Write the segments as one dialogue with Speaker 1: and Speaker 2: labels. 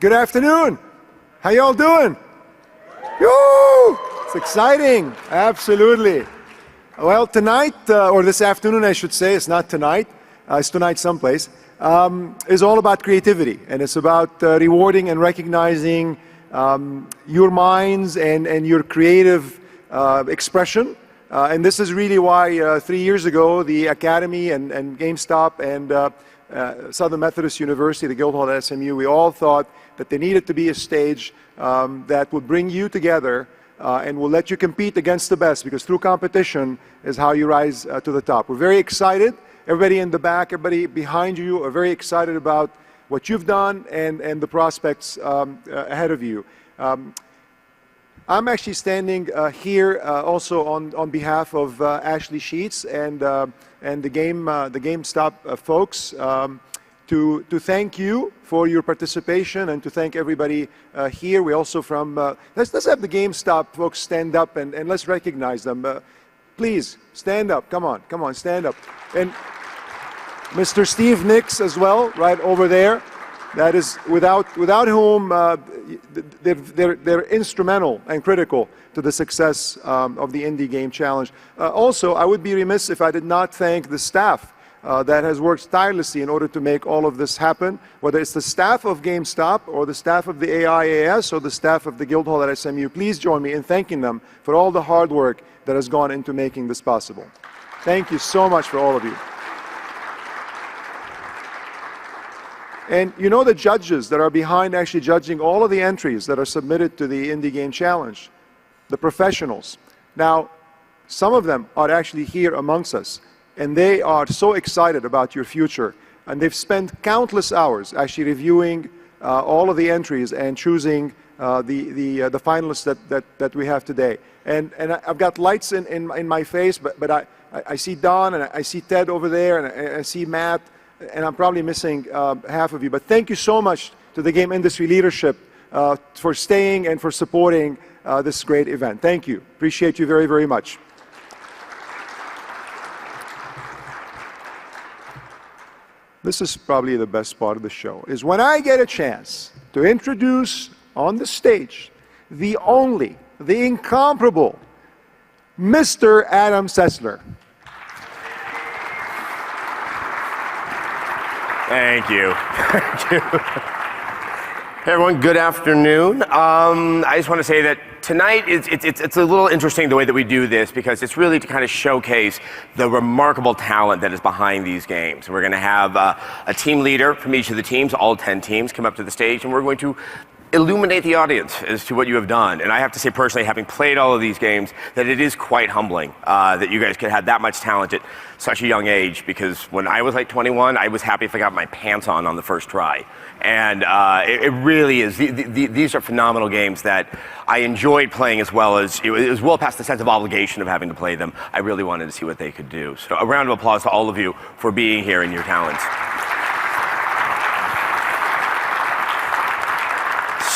Speaker 1: Good afternoon. How y'all doing? Woo! It's exciting. Absolutely. Well, tonight, or this afternoon, I should say, it's not tonight. It's tonight someplace. Is all about creativity, and it's about rewarding and recognizing your minds and your creative expression. And this is really why 3 years ago, the Academy and GameStop and Southern Methodist University, the Guildhall at SMU, we all thought that there needed to be a stage that would bring you together and will let you compete against the best, because through competition is how you rise to the top. We're very excited. Everybody in the back, everybody behind you are very excited about what you've done and the prospects ahead of you. I'm actually standing here also on behalf of Ashley Sheets and the GameStop folks to thank you for your participation and to thank everybody here. We also let's have the GameStop folks stand up and let's recognize them. Please stand up. Come on, stand up. And Mr. Steve Nix as well, right over there. That is without whom they're instrumental and critical to the success of the Indie Game Challenge. Also, I would be remiss if I did not thank the staff that has worked tirelessly in order to make all of this happen, whether it's the staff of GameStop or the staff of the AIAS or the staff of the Guildhall at SMU. Please join me in thanking them for all the hard work that has gone into making this possible. Thank you so much for all of you. And you know the judges that are behind actually judging all of the entries that are submitted to the Indie Game Challenge, the professionals. Now, some of them are actually here amongst us, and they are so excited about your future. And they've spent countless hours actually reviewing all of the entries and choosing the finalists that we have today. And I've got lights in my face, but I see Don and I see Ted over there, and I see Matt. And I'm probably missing half of you, but thank you so much to the game industry leadership for staying and for supporting this great event. Thank you. Appreciate you very, very much. This is probably the best part of the show, is when I get a chance to introduce on the stage the only, the incomparable, Mr. Adam Sessler.
Speaker 2: Thank you. Thank you. Hey everyone, good afternoon. I just want to say that tonight it's a little interesting the way that we do this, because it's really to kind of showcase the remarkable talent that is behind these games. We're going to have a team leader from each of the teams, all 10 teams, come up to the stage, and we're going to illuminate the audience as to what you have done. And I have to say personally, having played all of these games, that it is quite humbling that you guys could have that much talent at such a young age, because when I was like 21, I was happy if I got my pants on the first try. And it really is, these are phenomenal games that I enjoyed playing, as well as, it was well past the sense of obligation of having to play them. I really wanted to see what they could do. So a round of applause to all of you for being here and your talents.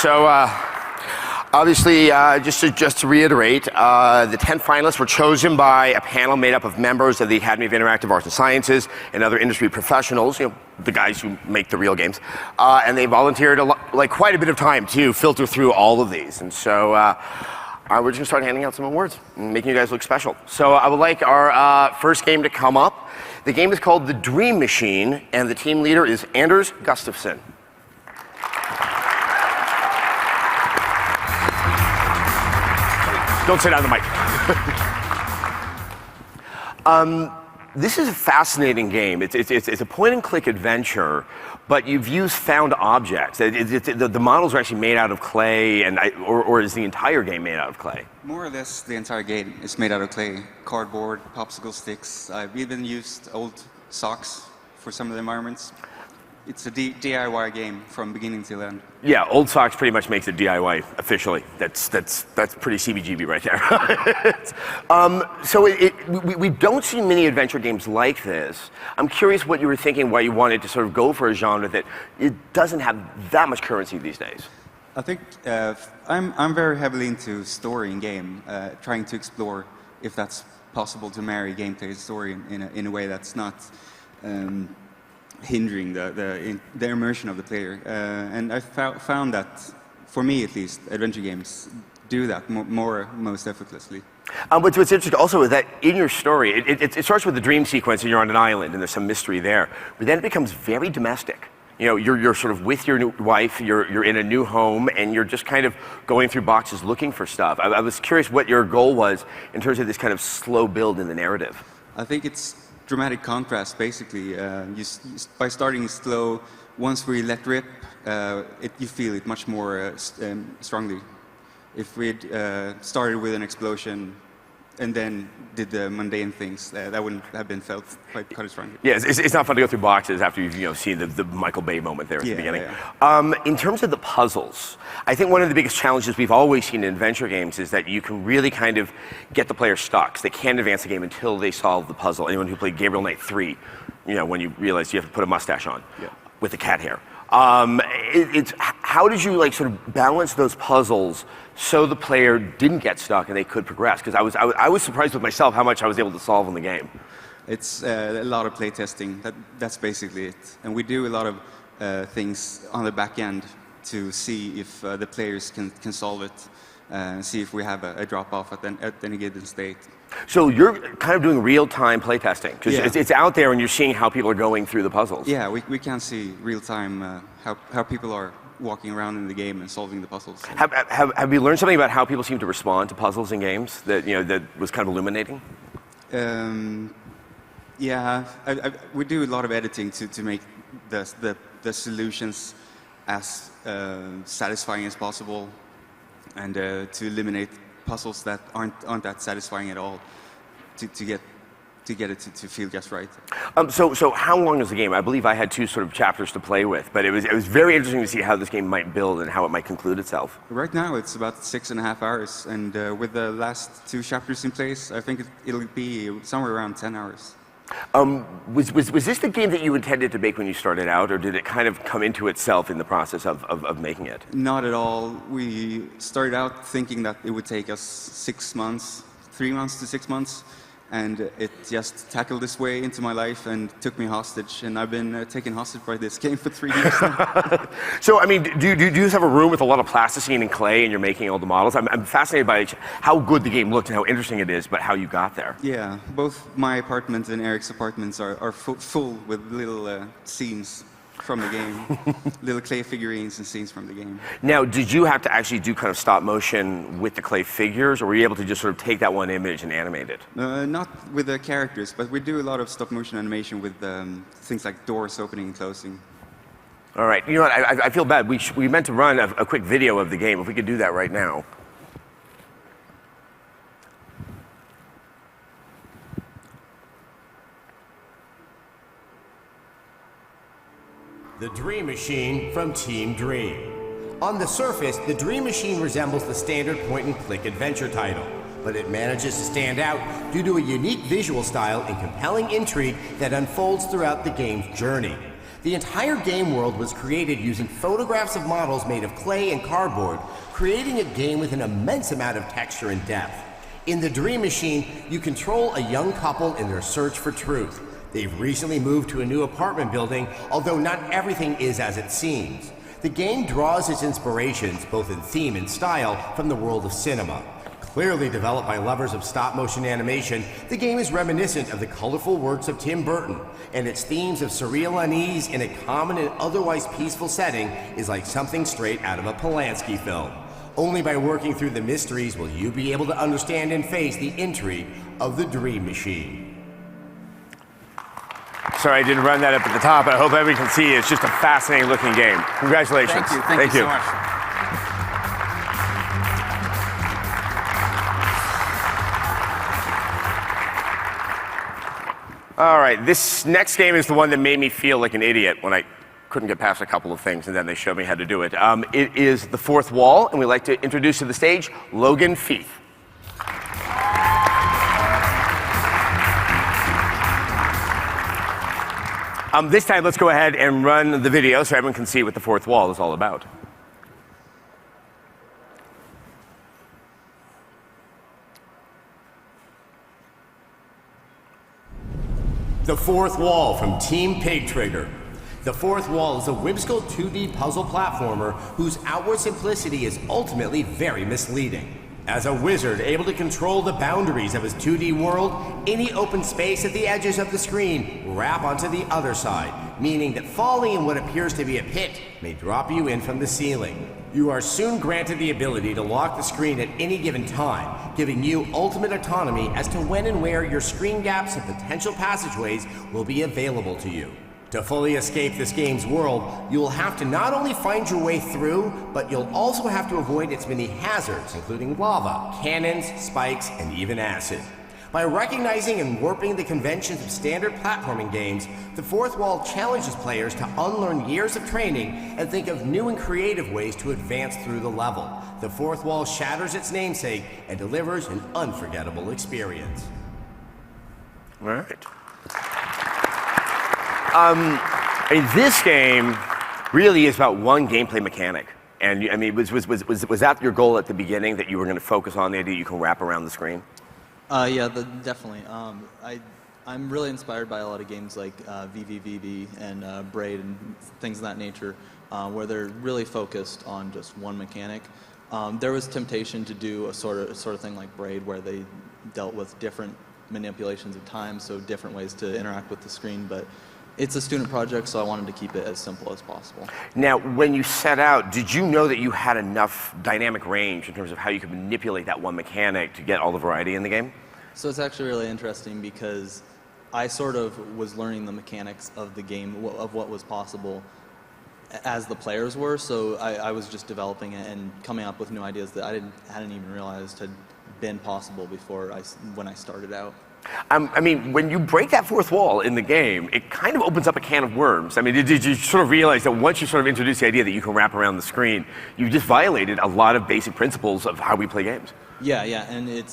Speaker 2: So obviously, just to reiterate, the 10 finalists were chosen by a panel made up of members of the Academy of Interactive Arts and Sciences and other industry professionals, you know, the guys who make the real games. And they volunteered quite a bit of time to filter through all of these. And so we're just gonna start handing out some awards and making you guys look special. So I would like our first game to come up. The game is called The Dream Machine, and the team leader is Anders Gustafsson. Don't sit on the mic. This is a fascinating game. It's a point-and-click adventure, but you've used found objects. The models are actually made out of clay, or is the entire game made out of clay?
Speaker 3: More or less, the entire game is made out of clay. Cardboard, popsicle sticks. I've even used old socks for some of the environments. It's a DIY game from beginning to end.
Speaker 2: Yeah, Old Socks pretty much makes it DIY officially. That's pretty CBGB right there. So we don't see many adventure games like this. I'm curious what you were thinking, why you wanted to sort of go for a genre that it doesn't have that much currency these days.
Speaker 3: I think I'm very heavily into story in game, trying to explore if that's possible to marry gameplay and story in a way that's not hindering the immersion of the player. And I found that, for me at least, adventure games do that most effortlessly.
Speaker 2: What's interesting also is that in your story, it starts with the dream sequence and you're on an island and there's some mystery there, but then it becomes very domestic. You know, you're sort of with your new wife, you're in a new home, and you're just kind of going through boxes looking for stuff. I was curious what your goal was in terms of this kind of slow build in the narrative.
Speaker 3: I think it's dramatic contrast, basically. By starting slow, once we let rip, you feel it much more strongly. If we'd started with an explosion and then did the mundane things, that wouldn't have been felt quite as strongly.
Speaker 2: Yeah, it's not fun to go through boxes after you've seen the Michael Bay moment there at the beginning. In terms of the puzzles, I think one of the biggest challenges we've always seen in adventure games is that you can really kind of get the player stuck. So they can't advance the game until they solve the puzzle. Anyone who played Gabriel Knight 3, you know, when you realize you have to put a mustache on with the cat hair. How did you sort of balance those puzzles so the player didn't get stuck and they could progress? Because I was surprised with myself how much I was able to solve in the game.
Speaker 3: It's a lot of playtesting. That's basically it. And we do a lot of things on the back end to see if the players can solve it, see if we have a drop-off at any given state.
Speaker 2: So you're kind of doing real-time playtesting, because it's out there and you're seeing how people are going through the puzzles.
Speaker 3: Yeah, we can see real-time how people are walking around in the game and solving the puzzles.
Speaker 2: Have you learned something about how people seem to respond to puzzles in games that that was kind of illuminating?
Speaker 3: Yeah, we do a lot of editing to make the solutions as satisfying as possible, and to eliminate puzzles that aren't that satisfying at all, to get it to feel just right.
Speaker 2: So how long is the game? I believe I had 2 sort of chapters to play with, but it was very interesting to see how this game might build and how it might conclude itself.
Speaker 3: Right now it's about 6.5 hours, and with the last 2 chapters in place, I think it'll be somewhere around 10 hours.
Speaker 2: Was this the game that you intended to make when you started out, or did it kind of come into itself in the process of making it?
Speaker 3: Not at all. We started out thinking that it would take us 6 months, 3 months to 6 months, and it just tackled its way into my life and took me hostage, and I've been taken hostage by this game for 3 years now.
Speaker 2: So, I mean, do you just have a room with a lot of plasticine and clay and you're making all the models? I'm fascinated by how good the game looked and how interesting it is, but how you got there.
Speaker 3: Yeah, both my apartment and Eric's apartments are full with little scenes from the game, little clay figurines and scenes from the game.
Speaker 2: Now, did you have to actually do kind of stop motion with the clay figures, or were you able to just sort of take that one image and animate it?
Speaker 3: Not with the characters, but we do a lot of stop motion animation with things like doors opening and closing.
Speaker 2: All right, you know what, I feel bad. We meant to run a quick video of the game, if we could do that right now.
Speaker 4: The Dream Machine from Team Dream. On the surface, the Dream Machine resembles the standard point-and-click adventure title, but it manages to stand out due to a unique visual style and compelling intrigue that unfolds throughout the game's journey. The entire game world was created using photographs of models made of clay and cardboard, creating a game with an immense amount of texture and depth. In the Dream Machine, you control a young couple in their search for truth. They've recently moved to a new apartment building, although not everything is as it seems. The game draws its inspirations, both in theme and style, from the world of cinema. Clearly developed by lovers of stop-motion animation, the game is reminiscent of the colorful works of Tim Burton, and its themes of surreal unease in a common and otherwise peaceful setting is like something straight out of a Polanski film. Only by working through the mysteries will you be able to understand and face the intrigue of the Dream Machine.
Speaker 2: Sorry, I didn't run that up at the top, but I hope everybody can see it's just a fascinating looking game. Congratulations.
Speaker 3: Thank you so much.
Speaker 2: All right, this next game is the one that made me feel like an idiot when I couldn't get past a couple of things, and then they showed me how to do it. It is The Fourth Wall, and we'd like to introduce to the stage Logan Feith. This time, let's go ahead and run the video so everyone can see what The Fourth Wall is all about.
Speaker 4: The Fourth Wall from Team Pig Trigger. The Fourth Wall is a whimsical 2D puzzle platformer whose outward simplicity is ultimately very misleading. As a wizard able to control the boundaries of his 2D world, any open space at the edges of the screen will wrap onto the other side, meaning that falling in what appears to be a pit may drop you in from the ceiling. You are soon granted the ability to lock the screen at any given time, giving you ultimate autonomy as to when and where your screen gaps and potential passageways will be available to you. To fully escape this game's world, you will have to not only find your way through, but you'll also have to avoid its many hazards, including lava, cannons, spikes, and even acid. By recognizing and warping the conventions of standard platforming games, the Fourth Wall challenges players to unlearn years of training and think of new and creative ways to advance through the level. The Fourth Wall shatters its namesake and delivers an unforgettable experience.
Speaker 2: All right. This game really is about one gameplay mechanic. And I mean, was that your goal at the beginning, that you were going to focus on the idea you can wrap around the screen?
Speaker 5: Yeah, definitely. I'm really inspired by a lot of games like VVVV and Braid and things of that nature, where they're really focused on just one mechanic. There was temptation to do a sort of thing like Braid, where they dealt with different manipulations of time, so different ways to interact with the screen, but it's a student project, so I wanted to keep it as simple as possible.
Speaker 2: Now, when you set out, did you know that you had enough dynamic range in terms of how you could manipulate that one mechanic to get all the variety in the game?
Speaker 5: So it's actually really interesting because I sort of was learning the mechanics of the game, of what was possible as the players were, so I was just developing it and coming up with new ideas that I hadn't even realized had been possible before when I started out.
Speaker 2: I mean, when you break that fourth wall in the game, it kind of opens up a can of worms. I mean, did you sort of realize that once you sort of introduce the idea that you can wrap around the screen, you just violated a lot of basic principles of how we play games?
Speaker 5: Yeah, and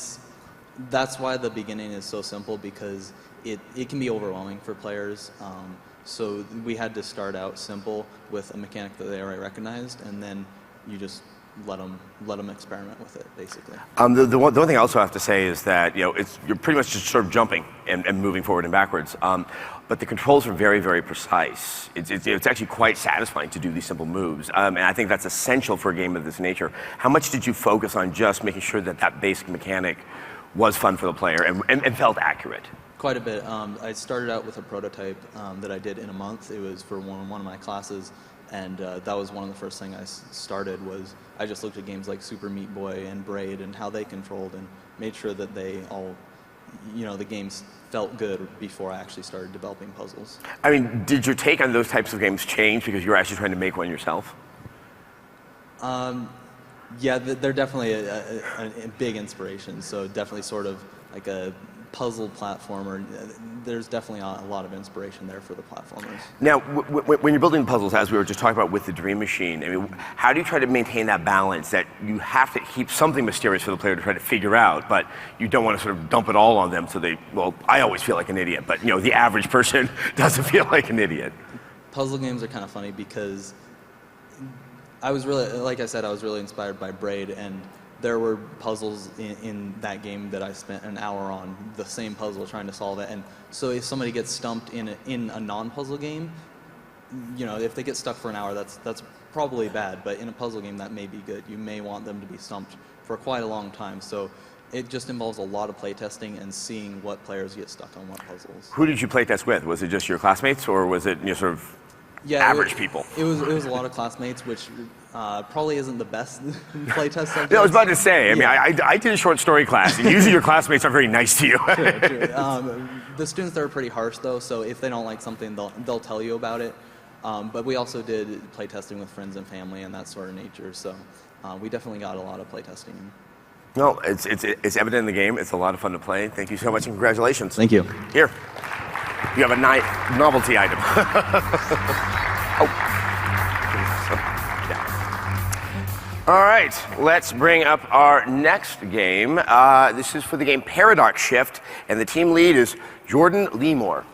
Speaker 5: that's why the beginning is so simple, because it can be overwhelming for players. So we had to start out simple with a mechanic that they already recognized, and then you just let them experiment with it, basically.
Speaker 2: The one thing I also have to say is that you're pretty much just sort of jumping and moving forward and backwards. But the controls are very, very precise. It's actually quite satisfying to do these simple moves, and I think that's essential for a game of this nature. How much did you focus on just making sure that that basic mechanic was fun for the player and felt accurate?
Speaker 5: Quite a bit. I started out with a prototype that I did in a month. It was for one of my classes. And that was one of the first things I started. Was I just looked at games like Super Meat Boy and Braid and how they controlled, and made sure that they all, the games felt good before I actually started developing puzzles.
Speaker 2: I mean, did your take on those types of games change because you were actually trying to make one yourself?
Speaker 5: Yeah, they're definitely a big inspiration. So definitely sort of like a puzzle platformer. There's definitely a lot of inspiration there for the platformers. Now,
Speaker 2: when you're building puzzles, as we were just talking about with the Dream Machine, I mean, how do you try to maintain that balance that you have to keep something mysterious for the player to try to figure out, but you don't want to sort of dump it all on them so I always feel like an idiot, but the average person doesn't feel like an idiot.
Speaker 5: Puzzle games are kind of funny because I was really, like I said, I was really inspired by Braid, and there were puzzles in that game that I spent an hour on, the same puzzle, trying to solve it. And so if somebody gets stumped in a non-puzzle game, if they get stuck for an hour, that's probably bad. But in a puzzle game, that may be good. You may want them to be stumped for quite a long time. So it just involves a lot of playtesting and seeing what players get stuck on what puzzles.
Speaker 2: Who did you playtest with? Was it just your classmates, or was it sort of average people?
Speaker 5: It was a lot of classmates, which probably isn't the best playtest subject.
Speaker 2: Yeah, I was about to say, I mean, I did a short story class, and usually your classmates are very nice to you.
Speaker 5: True. The students there are pretty harsh, though, so if they don't like something, they'll tell you about it. But we also did playtesting with friends and family and that sort of nature, so we definitely got a lot of playtesting.
Speaker 2: No, it's evident in the game. It's a lot of fun to play. Thank you so much, and congratulations.
Speaker 5: Thank you.
Speaker 2: Here, you have a novelty item. All right, let's bring up our next game. This is for the game Paradox Shift, and the team lead is Jordan Leemore.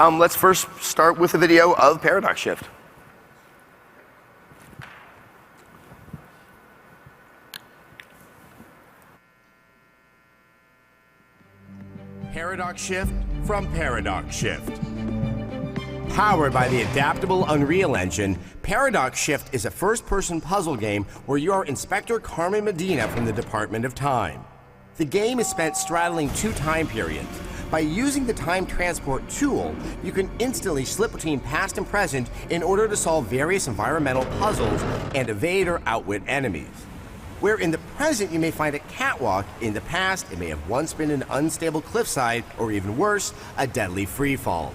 Speaker 2: Let's first start with a video of Paradox Shift.
Speaker 4: Paradox Shift from Paradox Shift. Powered by the adaptable Unreal Engine, Paradox Shift is a first-person puzzle game where you are Inspector Carmen Medina from the Department of Time. The game is spent straddling 2 time periods. By using the time transport tool, you can instantly slip between past and present in order to solve various environmental puzzles and evade or outwit enemies. Where in the present you may find a catwalk, in the past it may have once been an unstable cliffside, or even worse, a deadly freefall.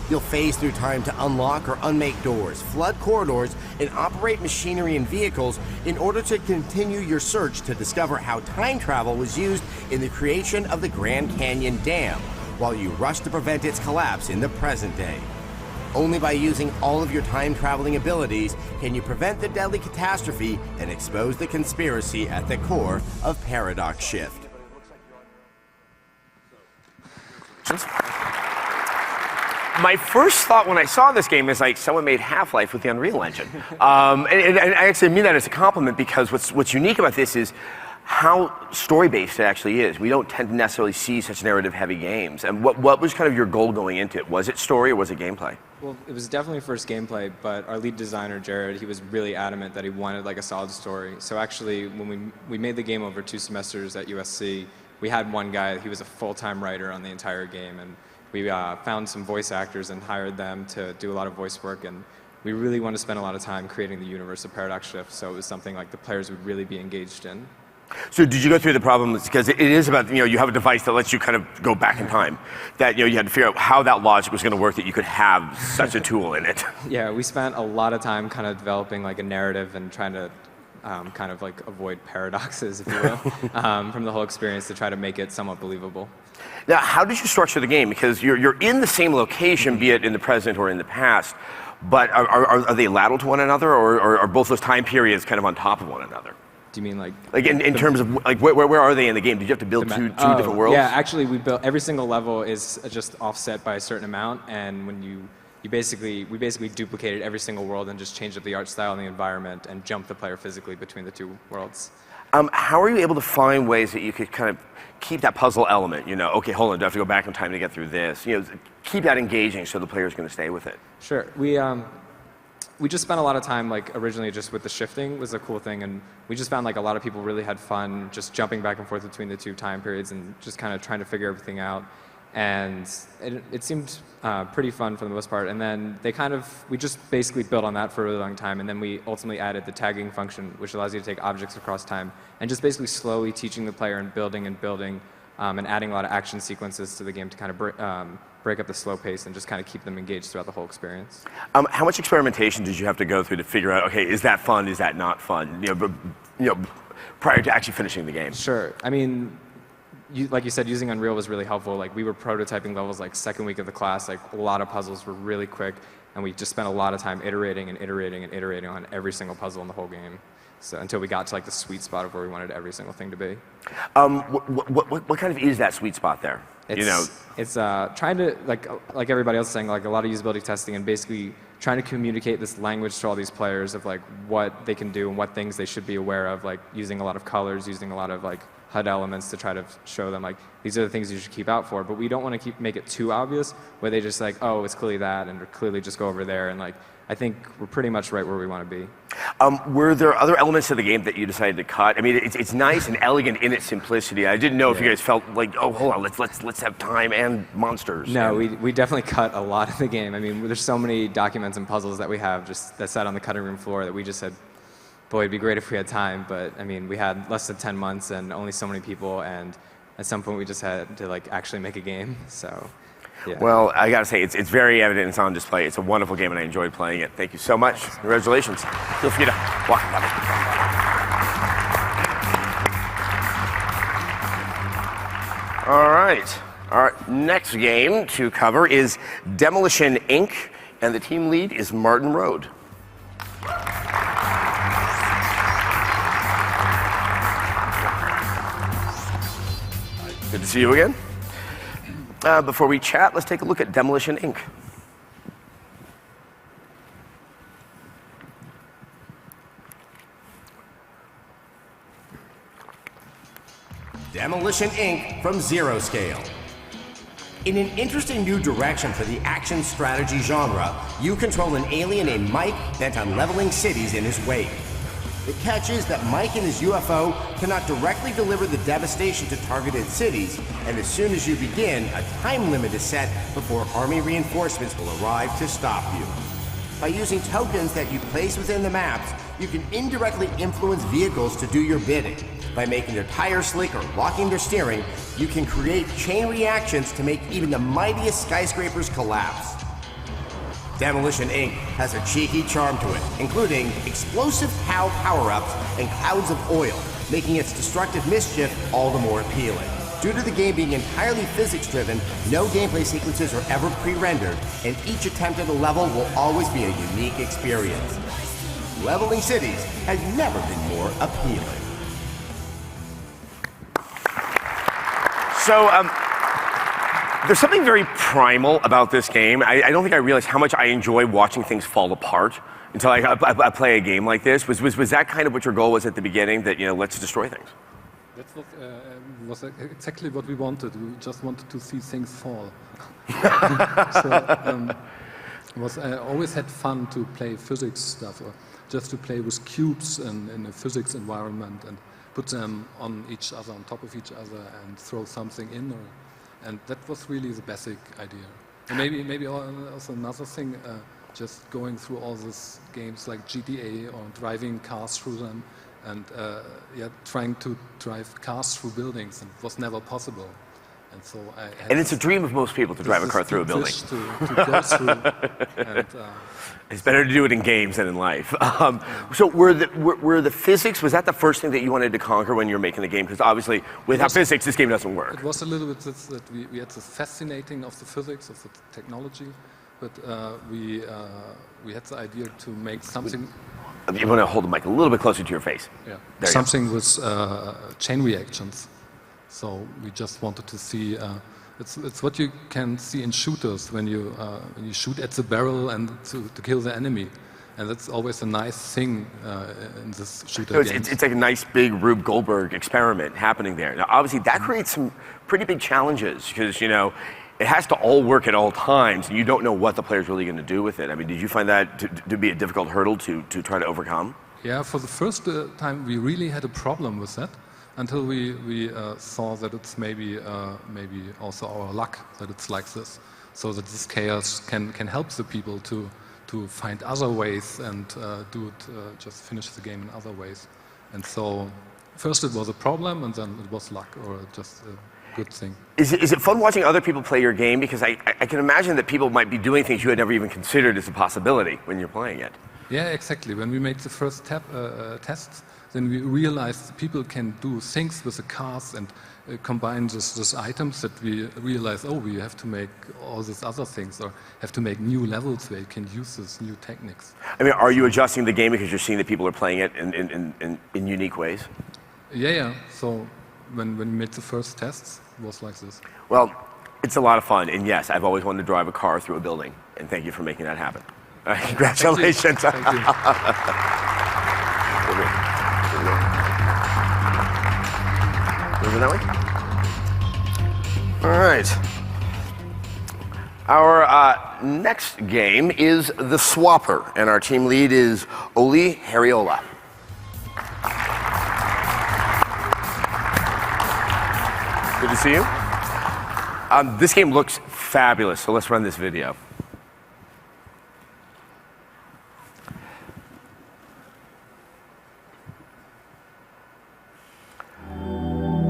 Speaker 4: You'll phase through time to unlock or unmake doors, flood corridors, and operate machinery and vehicles in order to continue your search to discover how time travel was used in the creation of the Grand Canyon Dam, while you rush to prevent its collapse in the present day. Only by using all of your time-traveling abilities can you prevent the deadly catastrophe and expose the conspiracy at the core of Paradox Shift.
Speaker 2: My first thought when I saw this game is like someone made Half-Life with the Unreal Engine. And I actually mean that as a compliment because what's unique about this is how story-based it actually is. We don't tend to necessarily see such narrative-heavy games. And what was kind of your goal going into it? Was it story or was it gameplay?
Speaker 6: Well, it was definitely first gameplay, but our lead designer, Jared, he was really adamant that he wanted like a solid story. So actually, when we made the game over 2 semesters at USC, we had one guy, he was a full-time writer on the entire game, and we found some voice actors and hired them to do a lot of voice work, and we really wanted to spend a lot of time creating the universe of Paradox Shift, so it was something like the players would really be engaged in.
Speaker 2: So did you go through the problems, because it is about, you have a device that lets you kind of go back in time, that, you had to figure out how that logic was going to work, that you could have such a tool in it.
Speaker 6: Yeah, we spent a lot of time kind of developing like a narrative and trying to kind of like avoid paradoxes, if you will, from the whole experience to try to make it somewhat believable.
Speaker 2: Now, how did you structure the game? Because you're in the same location, be it in the present or in the past, but are they lateral to one another, or are both those time periods kind of on top of one another?
Speaker 6: Do you mean like
Speaker 2: in terms of like where are they in the game? Did you have to build two different worlds?
Speaker 6: Yeah, actually we built every single level is just offset by a certain amount, and when we basically duplicated every single world and just changed up the art style and the environment and jumped the player physically between the 2 worlds.
Speaker 2: How are you able to find ways that you could kind of keep that puzzle element? Okay, hold on, do I have to go back in time to get through this? Keep that engaging so the player's going to stay with it.
Speaker 6: Sure. We just spent a lot of time, like, originally just with the shifting was a cool thing, and we just found like a lot of people really had fun just jumping back and forth between the 2 time periods and just kind of trying to figure everything out. And it seemed pretty fun for the most part. And then we just basically built on that for a really long time, and then we ultimately added the tagging function, which allows you to take objects across time, and just basically slowly teaching the player and building, and adding a lot of action sequences to the game to kind of break up the slow pace and just kind of keep them engaged throughout the whole experience.
Speaker 2: How much experimentation did you have to go through to figure out, okay, is that fun, is that not fun, prior to actually finishing the game?
Speaker 6: Sure. I mean, like you said, using Unreal was really helpful. Like, we were prototyping levels like second week of the class. Like, a lot of puzzles were really quick, and we just spent a lot of time iterating on every single puzzle in the whole game. So until we got to like the sweet spot of where we wanted every single thing to be.
Speaker 2: What kind of is that sweet spot there?
Speaker 6: It's trying to, like everybody else is saying, like a lot of usability testing and basically trying to communicate this language to all these players of like what they can do and what things they should be aware of, like using a lot of colors, using a lot of like HUD elements to try to show them like these are the things you should keep out for. But we don't want to make it too obvious where they just like, oh, it's clearly that, and clearly just go over there. And like, I think we're pretty much right where we want to be.
Speaker 2: Were there other elements of the game that you decided to cut? I mean, it's nice and elegant in its simplicity. I didn't know if you guys felt like, oh, hold on, let's have time and monsters.
Speaker 6: No, we definitely cut a lot of the game. I mean, there's so many documents and puzzles that we have just that sat on the cutting room floor that we just said, boy, it'd be great if we had time. But I mean, we had less than 10 months and only so many people, and at some point we just had to like actually make a game. So. Yeah.
Speaker 2: Well, I gotta say, it's very evident, it's on display. It's a wonderful game and I enjoyed playing it. Thank you so much. Congratulations. Feel free to walk about it. All right. Our next game to cover is Demolition, Inc., and the team lead is Martin Rode. Good to see you again. Before we chat, let's take a look at Demolition, Inc.
Speaker 4: Demolition, Inc. from Zero Scale. In an interesting new direction for the action strategy genre, you control an alien named Mike bent on leveling cities in his wake. The catch is that Mike and his UFO cannot directly deliver the devastation to targeted cities, and as soon as you begin, a time limit is set before army reinforcements will arrive to stop you. By using tokens that you place within the maps, you can indirectly influence vehicles to do your bidding. By making their tires slick or locking their steering, you can create chain reactions to make even the mightiest skyscrapers collapse. Demolition Inc. has a cheeky charm to it, including explosive cow power-ups and clouds of oil, making its destructive mischief all the more appealing. Due to the game being entirely physics-driven, no gameplay sequences are ever pre-rendered, and each attempt at a level will always be a unique experience. Leveling cities has never been more appealing.
Speaker 2: So, there's something very primal about this game. I don't think I realized how much I enjoy watching things fall apart until I play a game like this. Was that kind of what your goal was at the beginning, that, let's destroy things?
Speaker 7: That was exactly what we wanted. We just wanted to see things fall. I always had fun to play physics stuff, or just to play with cubes in a physics environment and put them on each other, on top of each other, and throw something in. And that was really the basic idea. And maybe also another thing, just going through all these games like GTA or driving cars through them, and trying to drive cars through buildings, and it was never possible. And so
Speaker 2: and it's a dream of most people to drive a car through a building.
Speaker 7: To go through, and,
Speaker 2: it's better to do it in games than in life. So were the physics, was that the first thing that you wanted to conquer when you were making the game? Because obviously, without physics, this game doesn't work.
Speaker 7: It was a little bit that we had the fascinating of the physics, of the technology, but we had the idea to make something.
Speaker 2: You want to hold the mic a little bit closer to your face.
Speaker 7: Yeah.
Speaker 2: There
Speaker 7: Something with chain reactions. So we just wanted to see. It's what you can see in shooters when you shoot at the barrel and to kill the enemy, and that's always a nice thing in this shooter game.
Speaker 2: It's like a nice big Rube Goldberg experiment happening there. Now, obviously, that creates some pretty big challenges because it has to all work at all times, and you don't know what the player's really going to do with it. I mean, did you find that to be a difficult hurdle to try to overcome?
Speaker 7: Yeah, for the first time, we really had a problem with that. Until we saw that it's maybe also our luck that it's like this, so that this chaos can help the people to find other ways and just finish the game in other ways. And so first it was a problem, and then it was luck, or just a good thing.
Speaker 2: Is it fun watching other people play your game? Because I can imagine that people might be doing things you had never even considered as a possibility when you're playing it.
Speaker 7: Yeah, exactly. When we made the first tests, then we realized people can do things with the cars and combine these items that we realize, we have to make all these other things, or have to make new levels where you can use these new techniques.
Speaker 2: I mean, are you adjusting the game because you're seeing that people are playing it in unique ways?
Speaker 7: Yeah. So when we made the first tests, it was like this.
Speaker 2: Well, it's a lot of fun, and yes, I've always wanted to drive a car through a building, and thank you for making that happen. Congratulations.
Speaker 7: Thank you.
Speaker 2: Moving that way? All right. Our next game is The Swapper, and our team lead is Oli Hariola. Good to see you. This game looks fabulous, so let's run this video.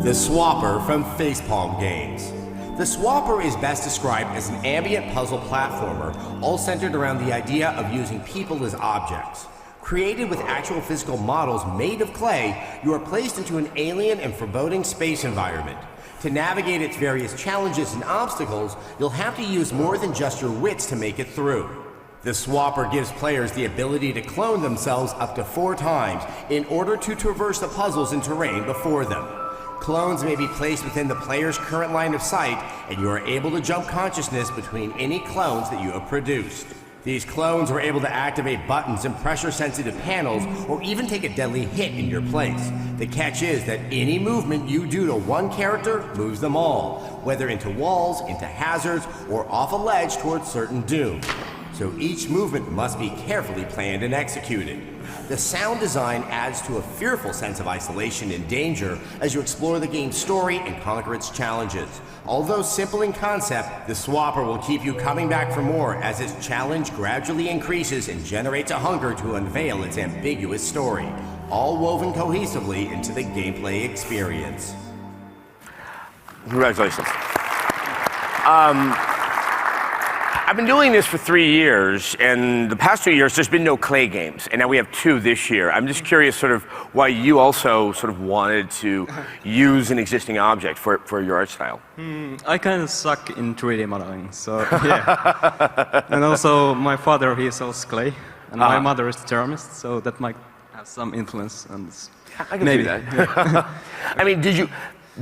Speaker 4: The Swapper from Facepalm Games. The Swapper is best described as an ambient puzzle platformer, all centered around the idea of using people as objects. Created with actual physical models made of clay, you are placed into an alien and foreboding space environment. To navigate its various challenges and obstacles, you'll have to use more than just your wits to make it through. The Swapper gives players the ability to clone themselves up to 4 times in order to traverse the puzzles and terrain before them. Clones may be placed within the player's current line of sight, and you are able to jump consciousness between any clones that you have produced. These clones are able to activate buttons and pressure-sensitive panels, or even take a deadly hit in your place. The catch is that any movement you do to one character moves them all, whether into walls, into hazards, or off a ledge towards certain doom. So each movement must be carefully planned and executed. The sound design adds to a fearful sense of isolation and danger as you explore the game's story and conquer its challenges. Although simple in concept, the Swapper will keep you coming back for more as its challenge gradually increases and generates a hunger to unveil its ambiguous story, all woven cohesively into the gameplay experience.
Speaker 2: Congratulations. I've been doing this for 3 years, and the past 2 years there's been no Clay games, and now we have 2 this year. I'm just curious sort of why you also sort of wanted to use an existing object for your art style.
Speaker 8: I kind of suck in 3D modeling, so yeah. And also my father, he sells clay, and my mother is a ceramist, so that might have some influence on this.
Speaker 2: I can see that. I mean,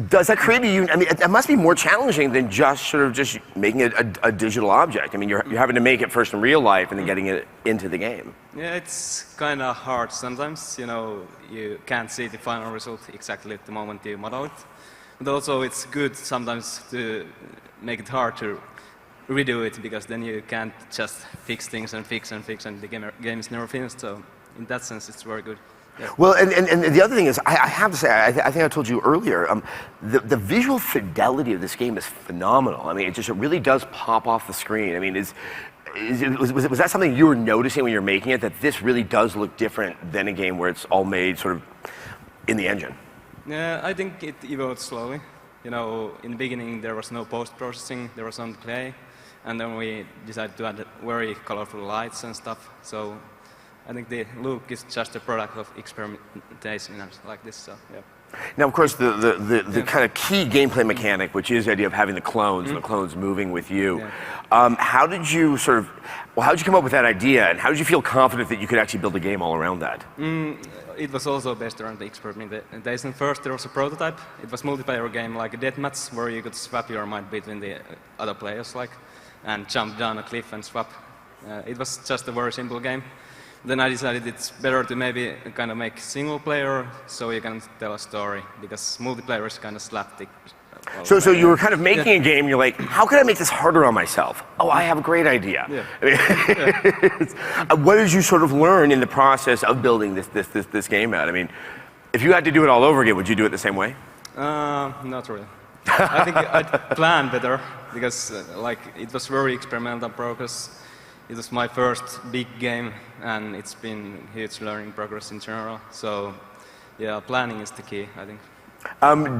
Speaker 2: does that create I mean, it must be more challenging than just sort of just making it a digital object. I mean, you're having to make it first in real life and then getting it into the game.
Speaker 8: Yeah, it's kind of hard sometimes. You know, you can't see the final result exactly at the moment you model it. But also, it's good sometimes to make it hard to redo it, because then you can't just fix things and fix and fix, and the game is never finished. So in that sense, it's very good. Yeah.
Speaker 2: Well, and the other thing is, I have to say, I think I told you earlier, the visual fidelity of this game is phenomenal. I mean, it really does pop off the screen. I mean, was that something you were noticing when you're making it, that this really does look different than a game where it's all made sort of in the engine?
Speaker 8: Yeah, I think it evolved slowly. You know, in the beginning there was no post-processing, there was only clay, and then we decided to add very colorful lights and stuff. So I think the look is just a product of experimentation and like this, so yeah.
Speaker 2: Now, of course, the kind of key gameplay mechanic, which is the idea of having the clones and the clones moving with you. Yeah. How did you come up with that idea, and how did you feel confident that you could actually build a game all around that?
Speaker 8: It was also based around the experimentation. First, there was a prototype. It was a multiplayer game like a deathmatch, where you could swap your mind between the other players, and jump down a cliff and swap. It was just a very simple game. Then I decided it's better to maybe kind of make single player so you can tell a story, because multiplayer is kind of slapstick.
Speaker 2: So you were kind of making a game, you're like, how can I make this harder on myself? Oh, I have a great idea. Yeah. I mean, what did you sort of learn in the process of building this game out? I mean, if you had to do it all over again, would you do it the same way?
Speaker 8: Not really. I think I'd plan better, because it was very experimental progress. It was my first big game, and it's been huge learning progress in general. So, yeah, planning is the key, I think.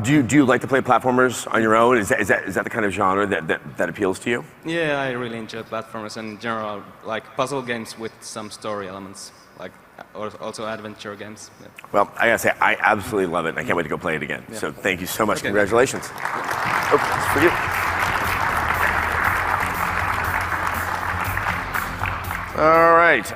Speaker 2: Do you like to play platformers on your own? Is that the kind of genre that appeals to you?
Speaker 8: Yeah, I really enjoy platformers, and in general, like puzzle games with some story elements, like also adventure games. Yeah.
Speaker 2: Well, I gotta say, I absolutely love it, and I can't wait to go play it again. Yeah. So thank you so much. Okay. Congratulations. Oh, it's for you. All right.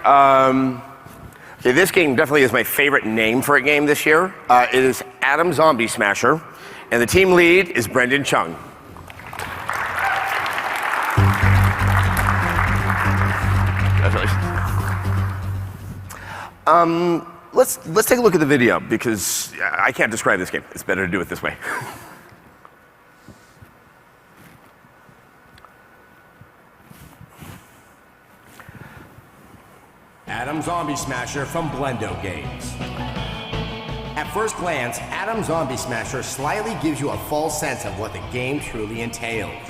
Speaker 2: Okay, this game definitely is my favorite name for a game this year. It is Atom Zombie Smasher, and the team lead is Brendan Chung. Congratulations. Let's take a look at the video, because I can't describe this game. It's better to do it this way.
Speaker 4: Atom Zombie Smasher from Blendo Games. At first glance, Atom Zombie Smasher slightly gives you a false sense of what the game truly entails.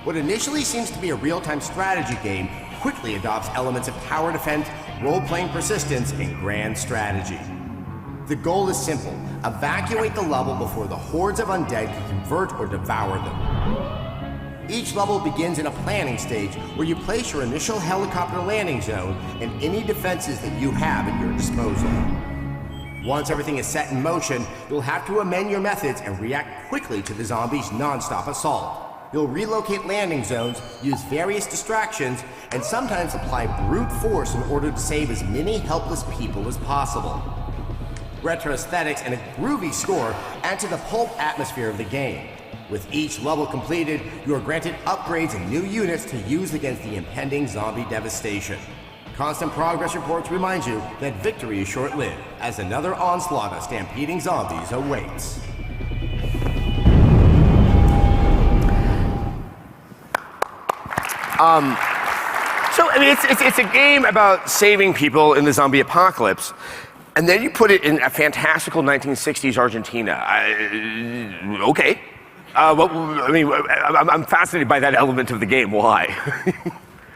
Speaker 4: What initially seems to be a real-time strategy game quickly adopts elements of tower defense, role-playing persistence, and grand strategy. The goal is simple: evacuate the level before the hordes of undead can convert or devour them. Each level begins in a planning stage where you place your initial helicopter landing zone and any defenses that you have at your disposal. Once everything is set in motion, you'll have to amend your methods and react quickly to the zombies' non-stop assault. You'll relocate landing zones, use various distractions, and sometimes apply brute force in order to save as many helpless people as possible. Retro aesthetics and a groovy score add to the pulp atmosphere of the game. With each level completed, you are granted upgrades and new units to use against the impending zombie devastation. Constant progress reports remind you that victory is short-lived, as another onslaught of stampeding zombies awaits.
Speaker 2: So, I mean, it's a game about saving people in the zombie apocalypse, and then you put it in a fantastical 1960s Argentina. Okay. I'm fascinated by that element of the game. Why?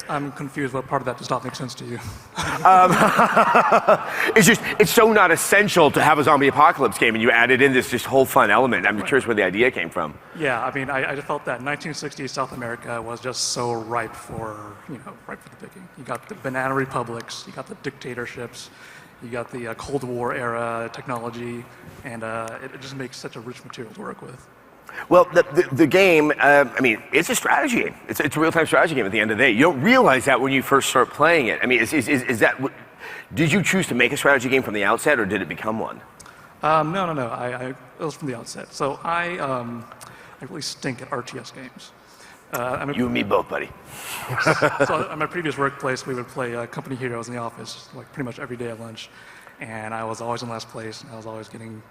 Speaker 9: I'm confused. What part of that does not make sense to you?
Speaker 2: It's so not essential to have a zombie apocalypse game, and you added in this just whole fun element. I'm curious where the idea came from.
Speaker 9: Yeah, I mean, I just felt that 1960s South America was just so ripe for the picking. You got the banana republics, you got the dictatorships, you got the Cold War era technology, and it just makes such a rich material to work with.
Speaker 2: Well, the game, I mean, it's a strategy game. It's a real-time strategy game at the end of the day. You don't realize that when you first start playing it. I mean, is that, did you choose to make a strategy game from the outset, or did it become one?
Speaker 9: No. It was from the outset. So I really stink at RTS games.
Speaker 2: You and me both, buddy.
Speaker 9: So at my previous workplace, we would play Company Heroes in the office, like pretty much every day at lunch. And I was always in last place, and I was always getting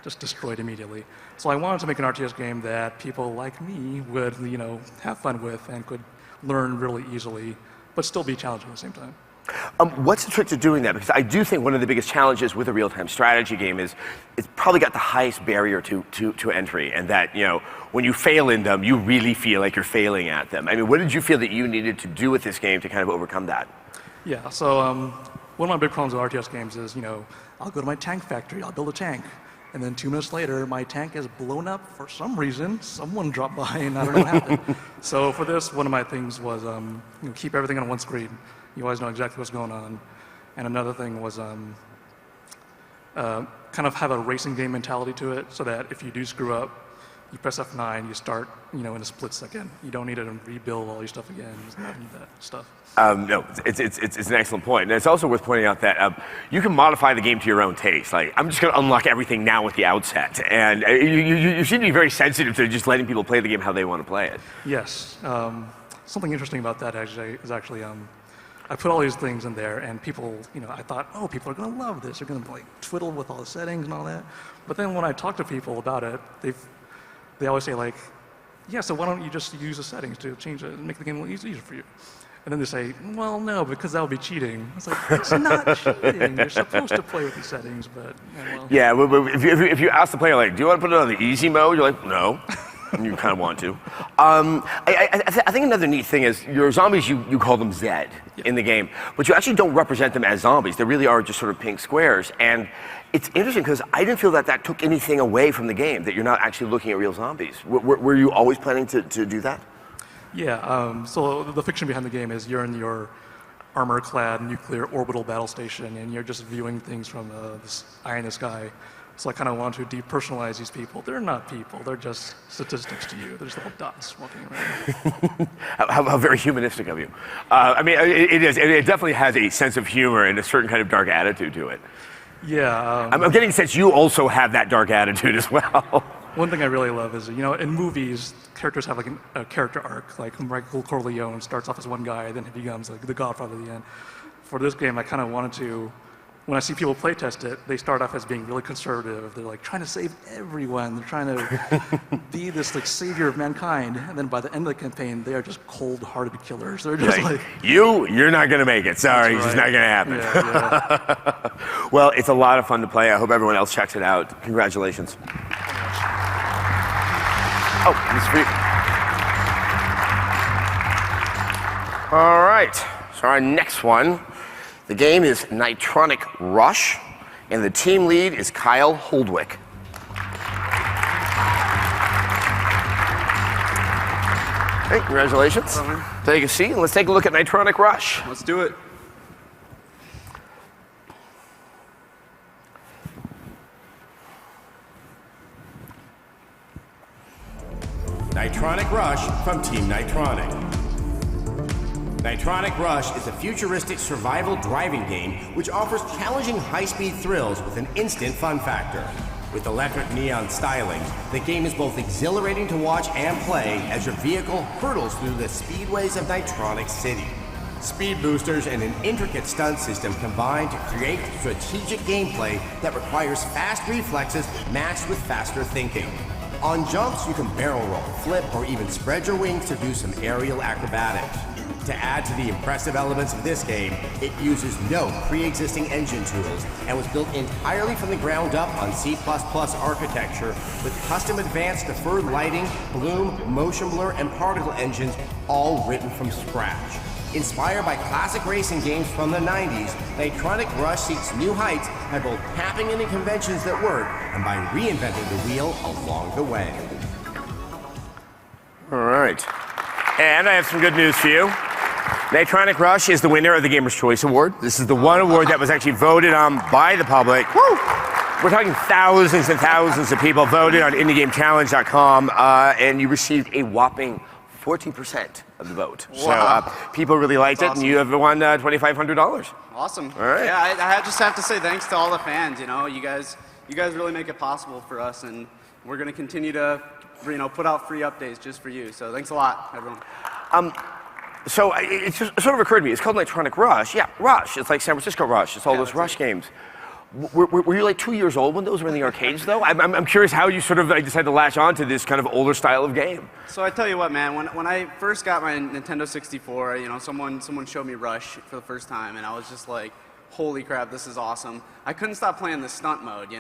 Speaker 9: just destroyed immediately. So I wanted to make an RTS game that people like me would, have fun with and could learn really easily, but still be challenging at the same time.
Speaker 2: What's the trick to doing that? Because I do think one of the biggest challenges with a real-time strategy game is it's probably got the highest barrier to entry, and that, when you fail in them, you really feel like you're failing at them. I mean, what did you feel that you needed to do with this game to kind of overcome that?
Speaker 9: Yeah, so one of my big problems with RTS games is, I'll go to my tank factory, I'll build a tank. And then 2 minutes later, my tank is blown up for some reason. Someone dropped by and I don't know what happened. So for this, one of my things was keep everything on one screen. You always know exactly what's going on. And another thing was kind of have a racing game mentality to it, so that if you do screw up, you press F9, you start in a split second. You don't need to rebuild all your stuff again. You don't need that stuff.
Speaker 2: No, it's an excellent point. And it's also worth pointing out that you can modify the game to your own taste. Like, I'm just going to unlock everything now at the outset. And you seem to be very sensitive to just letting people play the game how they want to play it.
Speaker 9: Yes. Something interesting about that is actually I put all these things in there, and people, I thought, oh, people are going to love this. They're going to twiddle with all the settings and all that. But then when I talk to people about it, they always say yeah, so why don't you just use the settings to change it and make the game a little easier for you? And then they say, well, no, because that would be cheating. It's like, it's not cheating. You're supposed to play with these settings, but, well.
Speaker 2: Yeah, if you ask the player, do you want to put it on the easy mode? You're like, no. And you kind of want to. I think another neat thing is your zombies, you call them Zed in the game, but you actually don't represent them as zombies. They really are just sort of pink squares. And it's interesting because I didn't feel that took anything away from the game, that you're not actually looking at real zombies. Were you always planning to do that?
Speaker 9: Yeah, so the fiction behind the game is you're in your armor-clad nuclear orbital battle station, and you're just viewing things from this eye in the sky. So I kind of want to depersonalize these people. They're not people. They're just statistics to you. They're just little dots walking around.
Speaker 2: How very humanistic of you. I mean, it is. It definitely has a sense of humor and a certain kind of dark attitude to it.
Speaker 9: Yeah.
Speaker 2: I'm getting the sense you also have that dark attitude as well.
Speaker 9: One thing I really love is, in movies, characters have a character arc. Like Michael Corleone starts off as one guy, then he becomes the Godfather at the end. For this game, I kind of wanted to, when I see people play test it, they start off as being really conservative. They're trying to save everyone. They're trying to be this savior of mankind. And then by the end of the campaign, they are just cold-hearted killers. They're just
Speaker 2: you're not going to make it. Sorry, it's just not going to happen.
Speaker 9: Yeah.
Speaker 2: Well, it's a lot of fun to play. I hope everyone else checks it out. Congratulations. Oh, this is for you. All right, so our next one, the game is Nitronic Rush, and the team lead is Kyle Holdwick. Hey, congratulations. Take a seat and let's take a look at Nitronic Rush.
Speaker 3: Let's do it.
Speaker 4: Nitronic Rush from Team Nitronic. Nitronic Rush is a futuristic survival driving game which offers challenging high-speed thrills with an instant fun factor. With electric neon styling, the game is both exhilarating to watch and play as your vehicle hurtles through the speedways of Nitronic City. Speed boosters and an intricate stunt system combine to create strategic gameplay that requires fast reflexes matched with faster thinking. On jumps, you can barrel roll, flip, or even spread your wings to do some aerial acrobatics. To add to the impressive elements of this game, it uses no pre-existing engine tools and was built entirely from the ground up on C++ architecture with custom advanced deferred lighting, bloom, motion blur, and particle engines all written from scratch. Inspired by classic racing games from the 90s, Nitronic Rush seeks new heights by both tapping into conventions that work and by reinventing the wheel along the way.
Speaker 2: All right. And I have some good news for you. Nitronic Rush is the winner of the Gamer's Choice Award. This is the one award that was actually voted on by the public. Woo! We're talking thousands and thousands of people voted on IndieGameChallenge.com, and you received a whopping 14% of the vote.
Speaker 10: Wow.
Speaker 2: So people really liked it, and you have won $2,500.
Speaker 10: Awesome.
Speaker 2: All right.
Speaker 10: Yeah, I just have to say thanks to all the fans. You know, you guys really make it possible for us, and we're going to continue to, put out free updates just for you. So thanks a lot, everyone.
Speaker 2: So it just sort of occurred to me, it's called Nitronic Rush. Yeah, Rush. It's like San Francisco Rush. It's all those Rush games. Were you like 2 years old when those were in the arcades, though? I'm curious how you sort of decided to latch on to this kind of older style of game.
Speaker 10: So I tell you what, man, when I first got my Nintendo 64, someone showed me Rush for the first time, and I was just like, holy crap, this is awesome. I couldn't stop playing the stunt mode,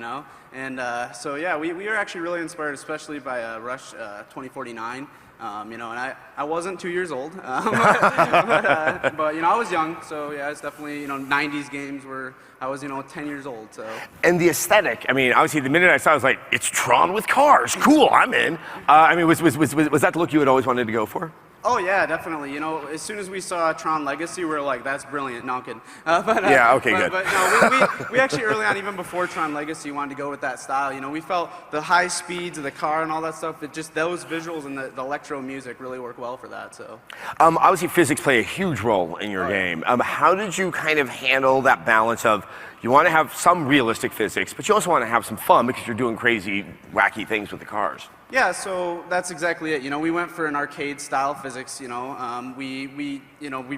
Speaker 10: And so yeah, we were actually really inspired, especially by Rush 2049. And I wasn't 2 years old, but I was young, so yeah, it's definitely, 90s games where I was, 10 years old, so.
Speaker 2: And the aesthetic, obviously the minute I saw it, I was like, it's Tron with cars, cool, I'm in. Was that the look you had always wanted to go for?
Speaker 10: Oh yeah, definitely. As soon as we saw Tron Legacy, we were like, "That's brilliant." No, I'm kidding.
Speaker 2: Yeah. Okay. Good.
Speaker 10: But no, we actually early on, even before Tron Legacy, wanted to go with that style. We felt the high speeds of the car and all that stuff. It just those visuals and the electro music really work well for that. So.
Speaker 2: Obviously, physics play a huge role in your game. How did you kind of handle that balance of you want to have some realistic physics, but you also want to have some fun because you're doing crazy, wacky things with the cars?
Speaker 10: Yeah, so that's exactly it. We went for an arcade style physics. We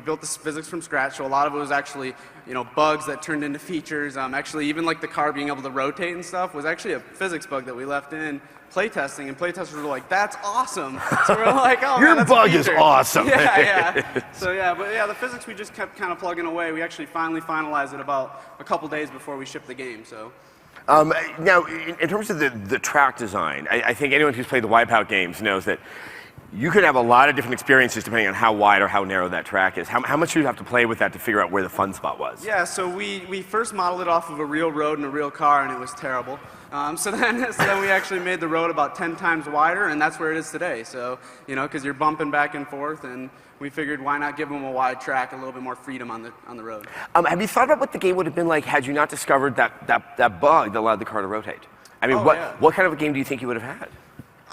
Speaker 10: built this physics from scratch. So a lot of it was actually, bugs that turned into features. Actually, even like the car being able to rotate and stuff was actually a physics bug that we left in playtesting, and playtesters were like, "That's awesome." So we're like, "Oh,
Speaker 2: your
Speaker 10: man, that's
Speaker 2: bug
Speaker 10: a
Speaker 2: is
Speaker 10: feature."
Speaker 2: awesome.
Speaker 10: Yeah. So yeah, but yeah, the physics we just kept kind of plugging away. We actually finally finalized it about a couple days before we shipped the game. So.
Speaker 2: Now, in terms of the track design, I think anyone who's played the Wipeout games knows that you could have a lot of different experiences depending on how wide or how narrow that track is. How much do you have to play with that to figure out where the fun spot was?
Speaker 10: Yeah, so we first modeled it off of a real road and a real car, and it was terrible. So then we actually made the road about 10 times wider, and that's where it is today. So, because you're bumping back and forth, and we figured why not give them a wide track, a little bit more freedom on the road.
Speaker 2: Have you thought about what the game would have been like had you not discovered that bug that allowed the car to rotate? What kind of a game do you think you would have had?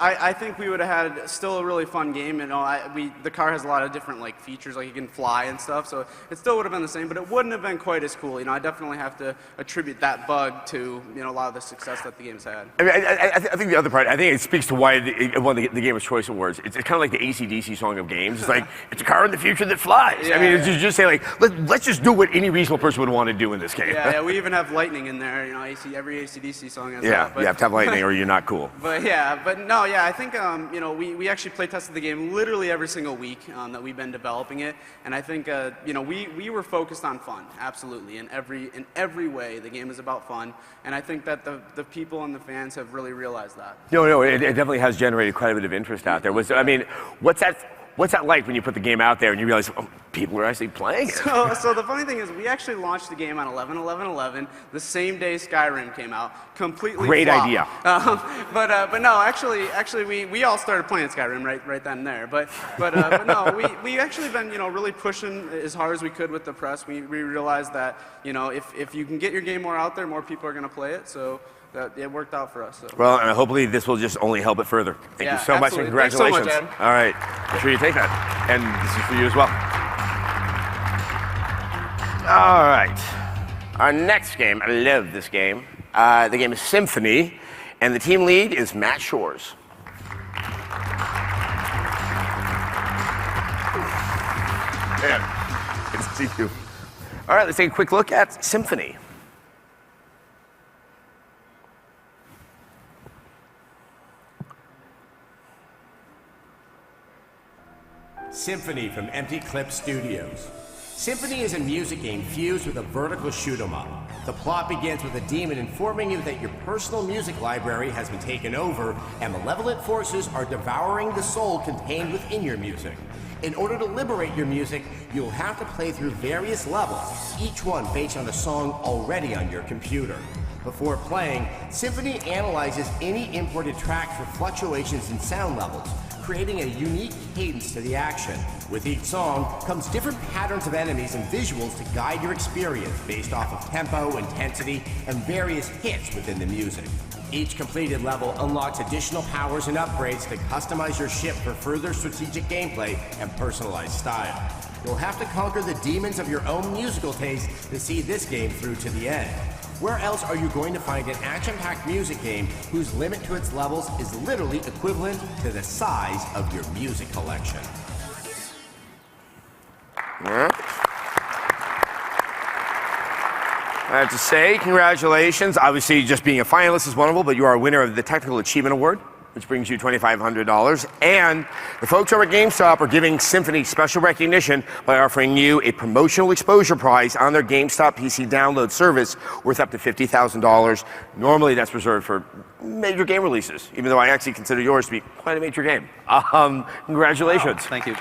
Speaker 10: I think we would have had still a really fun game. The car has a lot of different features, like you can fly and stuff. So it still would have been the same, but it wouldn't have been quite as cool. I definitely have to attribute that bug to a lot of the success that the game's had.
Speaker 2: I think the other part, I think it speaks to why it won the Gamer's Choice Awards. It's kind of like the AC/DC song of games. It's like it's a car in the future that flies.
Speaker 10: Yeah,
Speaker 2: you just say let's just do what any reasonable person would want to do in this game.
Speaker 10: Yeah, we even have lightning in there. Every AC/DC song has that.
Speaker 2: Yeah, you have to have lightning or you're not cool.
Speaker 10: Yeah, I think we actually play tested the game literally every single week that we've been developing it, and I think we were focused on fun, absolutely, in every way. The game is about fun, and I think that the people and the fans have really realized that.
Speaker 2: No, it definitely has generated quite a bit of interest out there. What's that like when you put the game out there and you realize people are actually playing it?
Speaker 10: So the funny thing is, we actually launched the game on 11/11/11, the same day Skyrim came out, completely
Speaker 2: Great
Speaker 10: flopped.
Speaker 2: idea.
Speaker 10: But no, actually we all started playing Skyrim right then and there. But no, we actually been really pushing as hard as we could with the press. We realized that if you can get your game more out there, more people are going to play it. So. It worked out for us. So.
Speaker 2: Well, and hopefully this will just only help it further. Thank you so much and congratulations.
Speaker 10: Thanks so much, Ed.
Speaker 2: All right, make sure you take that. And this is for you as well. All right, our next game, I love this game. The game is Symphony. And the team lead is Matt Shores. Yeah, good to see you. All right, let's take a quick look at Symphony.
Speaker 4: Symphony from Empty Clip Studios. Symphony is a music game fused with a vertical shoot 'em up. The plot begins with a demon informing you that your personal music library has been taken over and malevolent forces are devouring the soul contained within your music. In order to liberate your music, you'll have to play through various levels, each one based on a song already on your computer. Before playing, Symphony analyzes any imported tracks for fluctuations in sound levels, creating a unique cadence to the action. With each song comes different patterns of enemies and visuals to guide your experience based off of tempo, intensity, and various hits within the music. Each completed level unlocks additional powers and upgrades to customize your ship for further strategic gameplay and personalized style. You'll have to conquer the demons of your own musical taste to see this game through to the end. Where else are you going to find an action-packed music game whose limit to its levels is literally equivalent to the size of your music collection?
Speaker 2: Yeah. I have to say, congratulations. Obviously, just being a finalist is wonderful, but you are a winner of the Technical Achievement Award, which brings you $2,500. And the folks over at GameStop are giving Symphony special recognition by offering you a promotional exposure prize on their GameStop PC download service worth up to $50,000. Normally, that's reserved for major game releases, even though I actually consider yours to be quite a major game. Congratulations.
Speaker 5: Wow, thank you.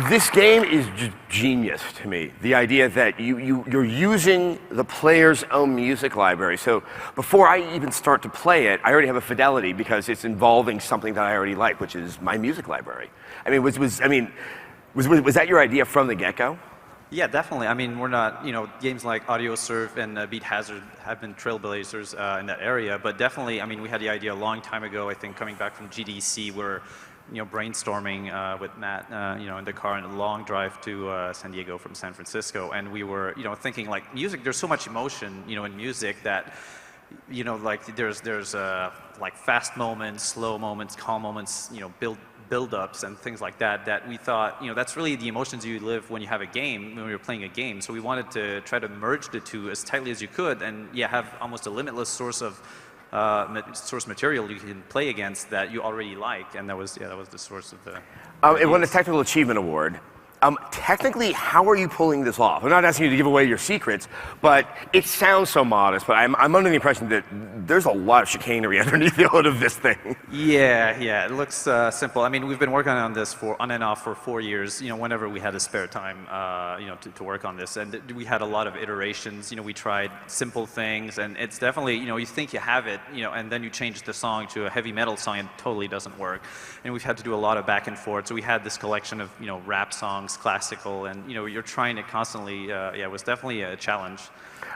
Speaker 2: This game is genius to me. The idea that you're using the player's own music library. So before I even start to play it, I already have a fidelity because it's involving something that I already like, which is my music library. I mean, was that your idea from the get-go?
Speaker 11: Yeah, definitely. I mean, we're not, games like AudioSurf and Beat Hazard have been trailblazers in that area, but definitely, I mean, we had the idea a long time ago, I think, coming back from GDC, where brainstorming with Matt, in the car on a long drive to San Diego from San Francisco, and we were, thinking like music. There's so much emotion, in music that, like there's like fast moments, slow moments, calm moments, build-ups and things like that. That we thought, that's really the emotions you live when you have a game, when you're playing a game. So we wanted to try to merge the two as tightly as you could, and have almost a limitless source of source material you can play against that you already like, and that was the source of the.
Speaker 2: It won a Technical Achievement Award. Technically, how are you pulling this off? I'm not asking you to give away your secrets, but it sounds so modest. But I'm under the impression that there's a lot of chicanery underneath the hood of this thing.
Speaker 11: Yeah. It looks simple. I mean, we've been working on this on and off for 4 years. Whenever we had a spare time, to work on this, and we had a lot of iterations. We tried simple things, and it's definitely, you think you have it, and then you change the song to a heavy metal song, and it totally doesn't work. And we've had to do a lot of back and forth. So we had this collection of, rap songs, classical, and you're trying to constantly. It was definitely a challenge.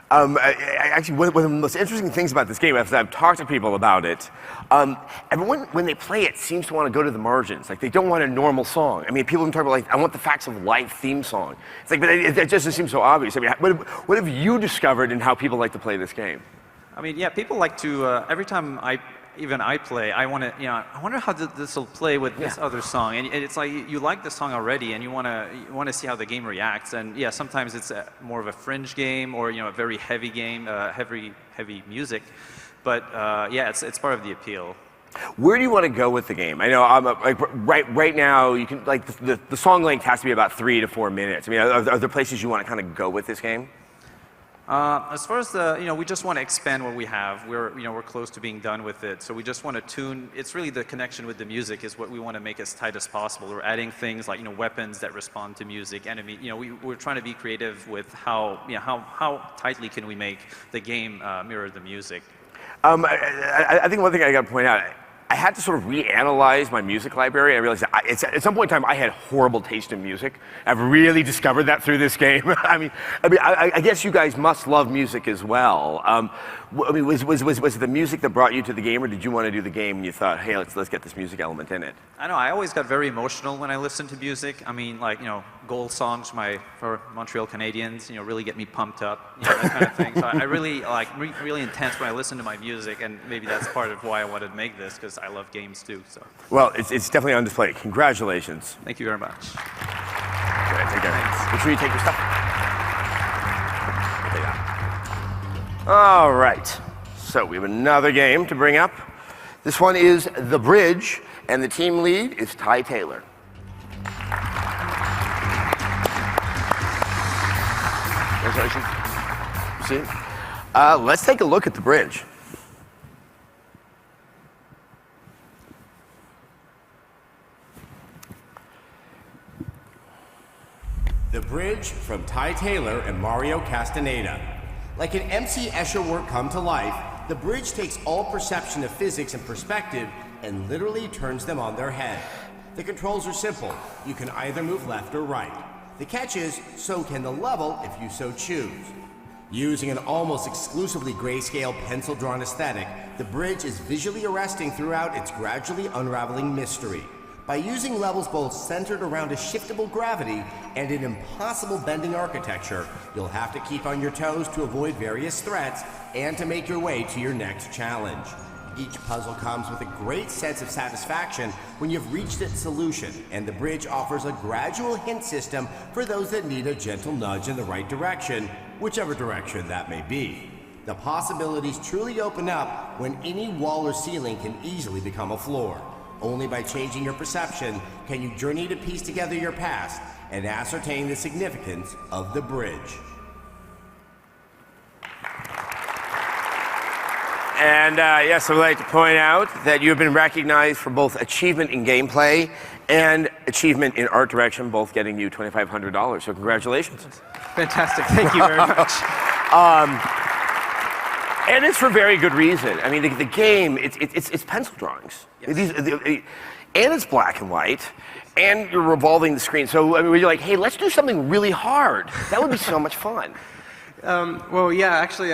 Speaker 2: Actually, one of the most interesting things about this game, as I've talked to people about it, everyone, when they play it, seems to want to go to the margins. Like, they don't want a normal song. I mean, people can talk about, like, I want the Facts of Life theme song. It's like, but it just doesn't seem so obvious. I mean, what have you discovered in how people like to play this game?
Speaker 11: I mean, people like to, every time I play, I want to, I wonder how this will play with this other song. And it's like you like the song already, and you want to see how the game reacts. And sometimes it's more of a fringe game, or a very heavy game, heavy music. But it's part of the appeal.
Speaker 2: Where do you want to go with the game? I know right now you can the song length has to be about 3 to 4 minutes. I mean, are there places you want to kind of go with this game?
Speaker 11: As far as we just want to expand what we have. We're close to being done with it, so we just want to tune. It's really the connection with the music is what we want to make as tight as possible. We're adding things like weapons that respond to music, enemy. We're trying to be creative with how tightly can we make the game mirror the music.
Speaker 2: I think one thing I got to point out. I had to sort of reanalyze my music library. I realized that at some point in time, I had horrible taste in music. I've really discovered that through this game. I guess you guys must love music as well. Was it the music that brought you to the game, or did you want to do the game and you thought, hey, let's get this music element in it?
Speaker 11: I know, I always got very emotional when I listened to music. I mean, like, gold songs for Montreal Canadiens, really get me pumped up, that kind of thing. So I really, really intense when I listen to my music, and maybe that's part of why I wanted to make this, because I love games too, so.
Speaker 2: Well, it's definitely on display. Congratulations.
Speaker 11: Thank you very much.
Speaker 2: Go ahead, take care. Make sure you take your stuff. Take that. All right, so we have another game to bring up. This one is The Bridge, and the team lead is Ty Taylor. Congratulations. See it? Let's take a look at The Bridge.
Speaker 4: The Bridge from Ty Taylor and Mario Castaneda. Like an MC Escher work come to life, The Bridge takes all perception of physics and perspective and literally turns them on their head. The controls are simple. You can either move left or right. The catch is, so can the level if you so choose. Using an almost exclusively grayscale pencil-drawn aesthetic, The Bridge is visually arresting throughout its gradually unraveling mystery. By using levels both centered around a shiftable gravity and an impossible bending architecture, you'll have to keep on your toes to avoid various threats and to make your way to your next challenge. Each puzzle comes with a great sense of satisfaction when you've reached its solution, and The Bridge offers a gradual hint system for those that need a gentle nudge in the right direction, whichever direction that may be. The possibilities truly open up when any wall or ceiling can easily become a floor. Only by changing your perception can you journey to piece together your past and ascertain the significance of the bridge.
Speaker 2: And yes, I would like to point out that you have been recognized for both achievement in gameplay and achievement in art direction, both getting you $2,500. So congratulations.
Speaker 12: Fantastic. Thank you very much.
Speaker 2: And it's for very good reason. I mean, the game, it's pencil drawings. Yes. And it's black and white, and you're revolving the screen. So I mean, you're like, hey, let's do something really hard. That would be so much fun.
Speaker 12: Well, yeah, actually,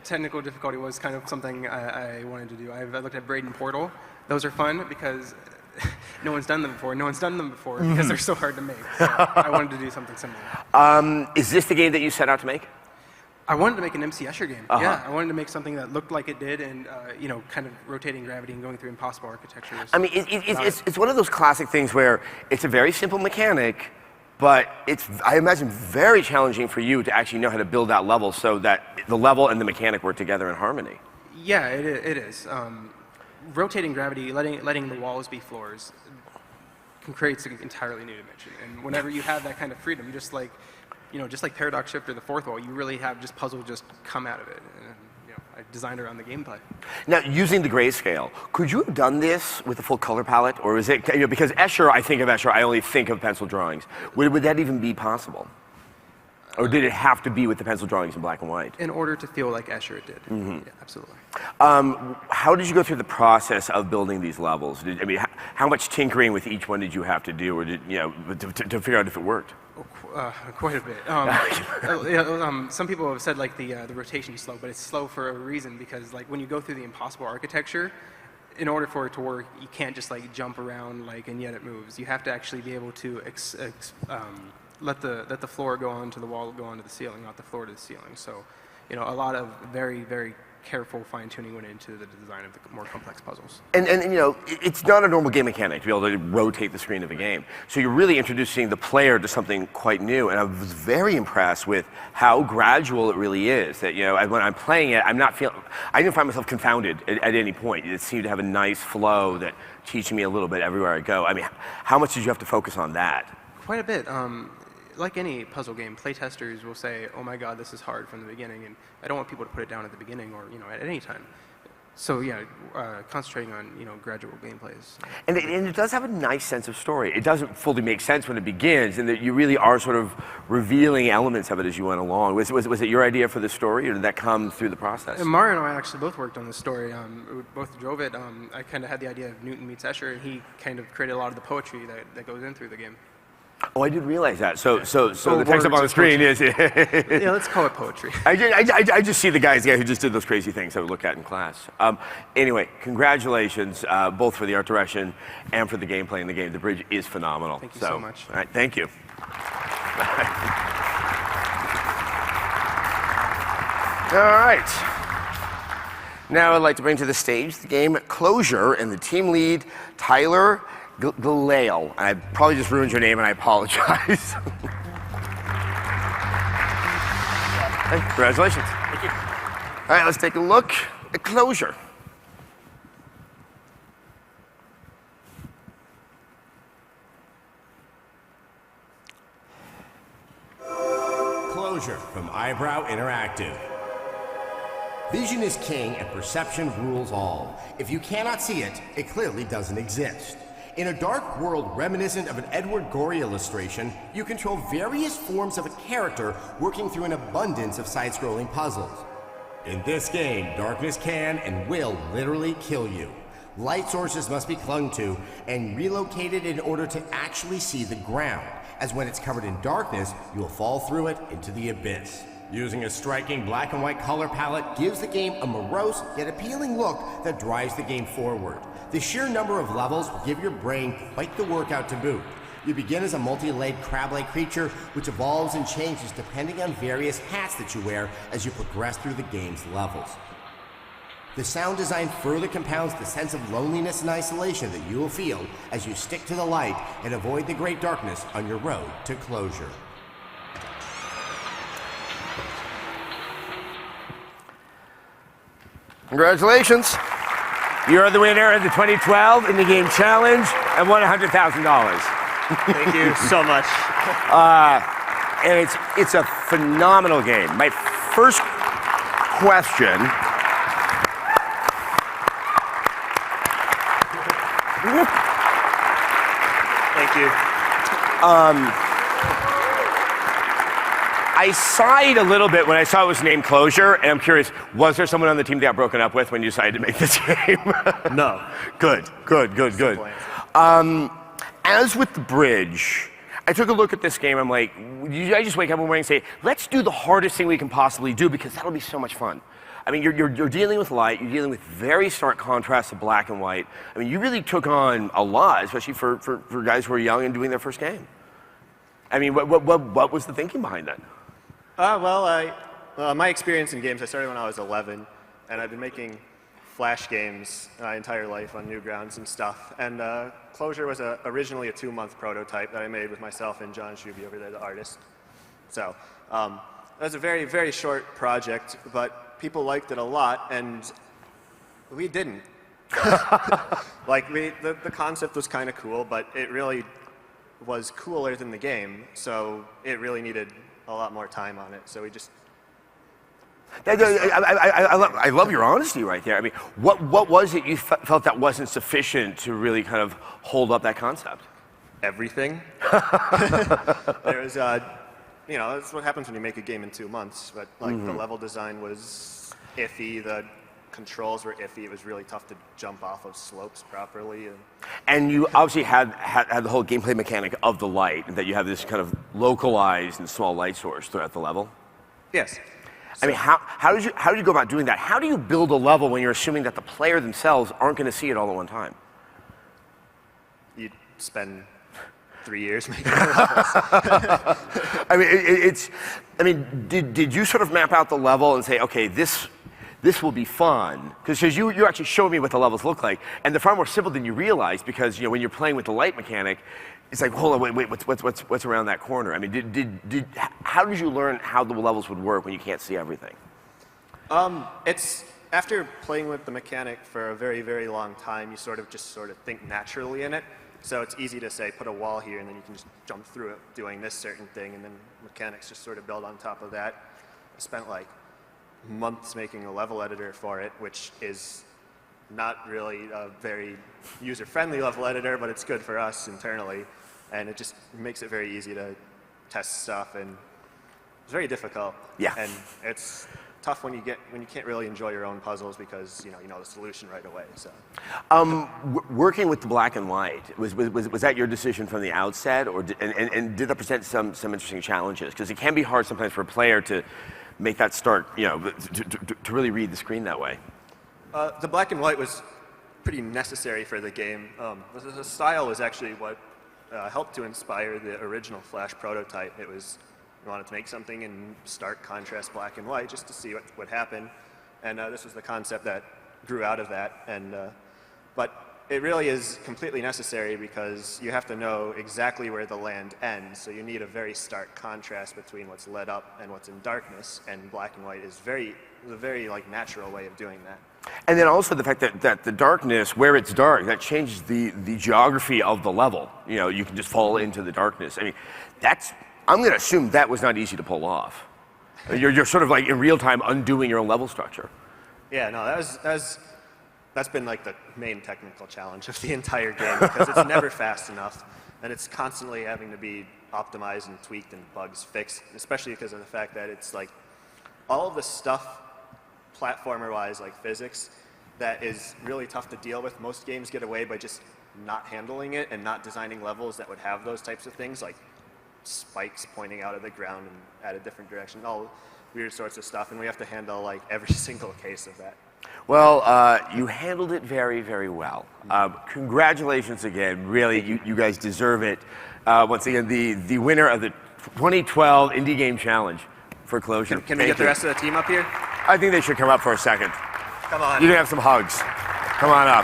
Speaker 12: technical difficulty was kind of something I wanted to do. I looked at Braid and Portal. Those are fun because no one's done them before. No one's done them before because they're so hard to make. So I wanted to do something similar.
Speaker 2: Is this the game that you set out to make?
Speaker 12: I wanted to make an MC Escher game. Yeah, I wanted to make something that looked like it did, and kind of rotating gravity and going through impossible architectures.
Speaker 2: I mean, it's one of those classic things where it's a very simple mechanic, but it's, I imagine, very challenging for you to actually know how to build out levels so that the level and the mechanic work together in harmony.
Speaker 12: Yeah, it is. Rotating gravity, letting the walls be floors, can create an entirely new dimension. And whenever you have that kind of freedom, just like Paradox Shift or the fourth wall, you really have just puzzle just come out of it. And, I designed around the gameplay.
Speaker 2: Now, using the grayscale, could you have done this with a full color palette, or is it because Escher? I think of Escher, I only think of pencil drawings. Would that even be possible, or did it have to be with the pencil drawings in black and white?
Speaker 12: In order to feel like Escher, it did. Yeah, absolutely.
Speaker 2: How did you go through the process of building these levels? How much tinkering with each one did you have to do, or did to figure out if it worked?
Speaker 12: Quite a bit. Some people have said like the rotation is slow, but it's slow for a reason, because like when you go through the impossible architecture, in order for it to work, you can't just like jump around and yet it moves. You have to actually be able to let the floor go onto the wall, go onto the ceiling, not the floor to the ceiling. So, a lot of very, very careful fine-tuning went into the design of the more complex puzzles.
Speaker 2: And it's not a normal game mechanic to be able to rotate the screen of a game. So you're really introducing the player to something quite new. And I was very impressed with how gradual it really is. That when I'm playing it, I didn't find myself confounded at any point. It seemed to have a nice flow that teaching me a little bit everywhere I go. I mean, how much did you have to focus on that?
Speaker 12: Quite a bit. Like any puzzle game, playtesters will say, "Oh my God, this is hard" from the beginning, and I don't want people to put it down at the beginning or at any time. So yeah, concentrating on gradual gameplays.
Speaker 2: And it does have a nice sense of story. It doesn't fully make sense when it begins, and that you really are sort of revealing elements of it as you went along. Was it your idea for the story, or did that come through the process?
Speaker 12: And Mario and I actually both worked on this story. We both drove it. I kind of had the idea of Newton meets Escher, and he kind of created a lot of the poetry that goes in through the game.
Speaker 2: Oh, I didn't realize that. So the text up on the screen is.
Speaker 12: Yeah, let's call it poetry.
Speaker 2: I just see the guy who just did those crazy things I would look at in class. Anyway, congratulations both for the art direction and for the gameplay in the game. The bridge is phenomenal.
Speaker 12: Thank you so much.
Speaker 2: All right, thank you. All right. Now I'd like to bring to the stage the game Closure and the team lead, Tyler Galale. I probably just ruined your name, and I apologize. Hey, congratulations.
Speaker 13: Thank you.
Speaker 2: All right, let's take a look at Closure.
Speaker 4: Closure from Eyebrow Interactive. Vision is king and perception rules all. If you cannot see it, it clearly doesn't exist. In a dark world reminiscent of an Edward Gorey illustration, you control various forms of a character working through an abundance of side-scrolling puzzles. In this game, darkness can and will literally kill you. Light sources must be clung to and relocated in order to actually see the ground, as when it's covered in darkness, you will fall through it into the abyss. Using a striking black and white color palette gives the game a morose yet appealing look that drives the game forward. The sheer number of levels will give your brain quite the workout to boot. You begin as a multi-legged crab-like creature which evolves and changes depending on various hats that you wear as you progress through the game's levels. The sound design further compounds the sense of loneliness and isolation that you will feel as you stick to the light and avoid the great darkness on your road to closure.
Speaker 2: Congratulations. You are the winner of the 2012 Indie Game Challenge and won $100,000.
Speaker 13: Thank you so much.
Speaker 2: And it's a phenomenal game. My first question.
Speaker 13: Thank you.
Speaker 2: I sighed a little bit when I saw it was named Closure, and I'm curious, was there someone on the team that got broken up with when you decided to make this game?
Speaker 13: No.
Speaker 2: Good. As with the bridge, I took a look at this game. I'm like, I just wake up one morning and say, let's do the hardest thing we can possibly do because that'll be so much fun. I mean, you're dealing with light, you're dealing with very stark contrasts of black and white. I mean, you really took on a lot, especially for guys who are young and doing their first game. I mean, what was the thinking behind that?
Speaker 13: My experience in games, I started when I was 11, and I've been making Flash games my entire life on Newgrounds and stuff. And Closure was originally a 2-month prototype that I made with myself and John Shuby over there, the artist. So it was a very, very short project, but people liked it a lot, and we didn't. The concept was kind of cool, but it really was cooler than the game, so it really needed a lot more time on it. So we just.
Speaker 2: I love your honesty right there. I mean, what was it you felt that wasn't sufficient to really kind of hold up that concept?
Speaker 13: Everything. There was, that's what happens when you make a game in 2 months. But the level design was iffy. The controls were iffy. It was really tough to jump off of slopes properly.
Speaker 2: And you obviously had the whole gameplay mechanic of the light, that you have this kind of localized and small light source throughout the level.
Speaker 13: Yes.
Speaker 2: I mean, how did you go about doing that? How do you build a level when you're assuming that the player themselves aren't going to see it all at one time?
Speaker 13: You spend 3 years making levels.
Speaker 2: I mean, did you sort of map out the level and say, okay, this will be fun? Because you actually showed me what the levels look like, and they're far more simple than you realize. Because when you're playing with the light mechanic, it's like, hold on, wait, what's around that corner? I mean, how did you learn how the levels would work when you can't see everything?
Speaker 13: It's after playing with the mechanic for a very, very long time, you sort of think naturally in it. So it's easy to say, put a wall here, and then you can just jump through it doing this certain thing, and then mechanics just sort of build on top of that. I spent like months making a level editor for it, which is not really a very user-friendly level editor, but it's good for us internally. And it just makes it very easy to test stuff, and it's very difficult.
Speaker 2: Yeah.
Speaker 13: And it's tough when you can't really enjoy your own puzzles because you know the solution right away. So.
Speaker 2: Working with the black and white, was that your decision from the outset, or did that present some interesting challenges? Because it can be hard sometimes for a player to make that start, to really read the screen that way.
Speaker 13: The black and white was pretty necessary for the game. The style was actually what helped to inspire the original Flash prototype. It was, we wanted to make something in stark contrast black and white just to see what would happen. And this was the concept that grew out of that. And, but it really is completely necessary because you have to know exactly where the land ends. So you need a very stark contrast between what's lit up and what's in darkness. And black and white is a very like natural way of doing that.
Speaker 2: And then also the fact that the darkness, where it's dark, that changes the geography of the level. You can just fall into the darkness. I mean, I'm going to assume that was not easy to pull off. You're sort of like in real time undoing your own level structure.
Speaker 13: Yeah, no, that's been like the main technical challenge of the entire game because it's never fast enough, and it's constantly having to be optimized and tweaked and bugs fixed, especially because of the fact that it's like all of the stuff platformer-wise, like physics, that is really tough to deal with. Most games get away by just not handling it and not designing levels that would have those types of things, like spikes pointing out of the ground and at a different direction, all weird sorts of stuff, and we have to handle like every single case of that.
Speaker 2: Well, you handled it very, very well. Congratulations again. Really, you guys deserve it. Once again, the winner of the 2012 Indie Game Challenge for Closure.
Speaker 13: Can we get the rest of the team up here?
Speaker 2: I think they should come up for a second.
Speaker 13: Come on.
Speaker 2: You can have some hugs. Come on up.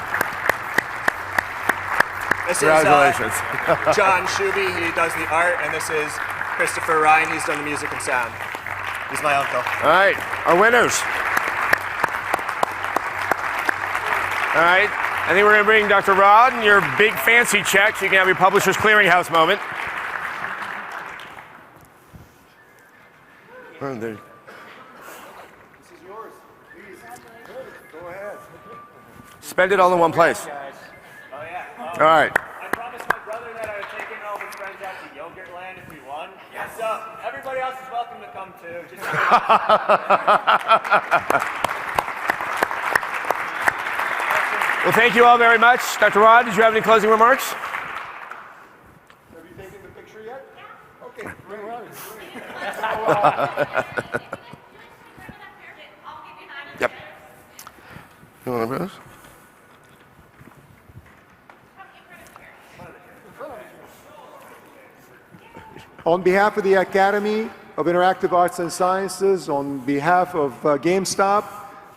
Speaker 13: This
Speaker 2: Congratulations.
Speaker 13: is John Shuby. He does the art, and this is Christopher Ryan. He's done the music and sound. He's my uncle.
Speaker 2: All right, our winners. All right, I think we're going to bring Dr. Rod and your big fancy check so you can have your Publishers Clearinghouse moment. Oh, there.
Speaker 1: This is yours. Please. Go ahead.
Speaker 2: Spend it all in one place.
Speaker 13: Oh, yeah.
Speaker 2: All right.
Speaker 13: I promised my brother that I would take in all his friends out to Yogurtland if we won. Yes. So everybody else is welcome to come too.
Speaker 2: Well, thank you all very much. Dr. Rod, did you have any closing remarks?
Speaker 1: Have you taken the picture yet? Okay, bring it on.
Speaker 2: Yep. You want to
Speaker 1: On behalf of the Academy of Interactive Arts and Sciences, on behalf of GameStop,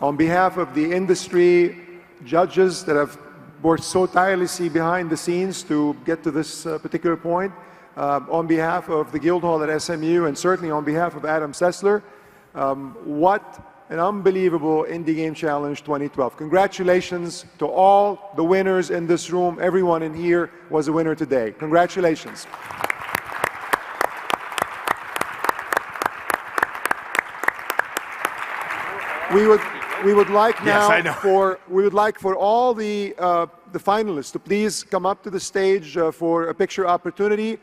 Speaker 1: on behalf of the industry judges that have worked so tirelessly behind the scenes to get to this particular point, on behalf of the Guildhall at SMU, and certainly on behalf of Adam Sessler, what an unbelievable Indie Game Challenge 2012. Congratulations to all the winners in this room. Everyone in here was a winner today. Congratulations. We would like now for all the finalists to please come up to the stage for a picture opportunity.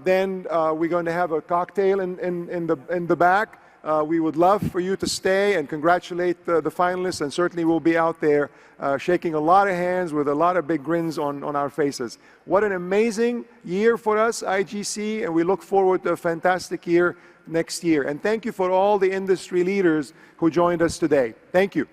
Speaker 1: Then we're going to have a cocktail in the back. We would love for you to stay and congratulate the finalists, and certainly we'll be out there shaking a lot of hands with a lot of big grins on our faces. What an amazing year for us, IGC, and we look forward to a fantastic year next year. And thank you for all the industry leaders who joined us today. Thank you.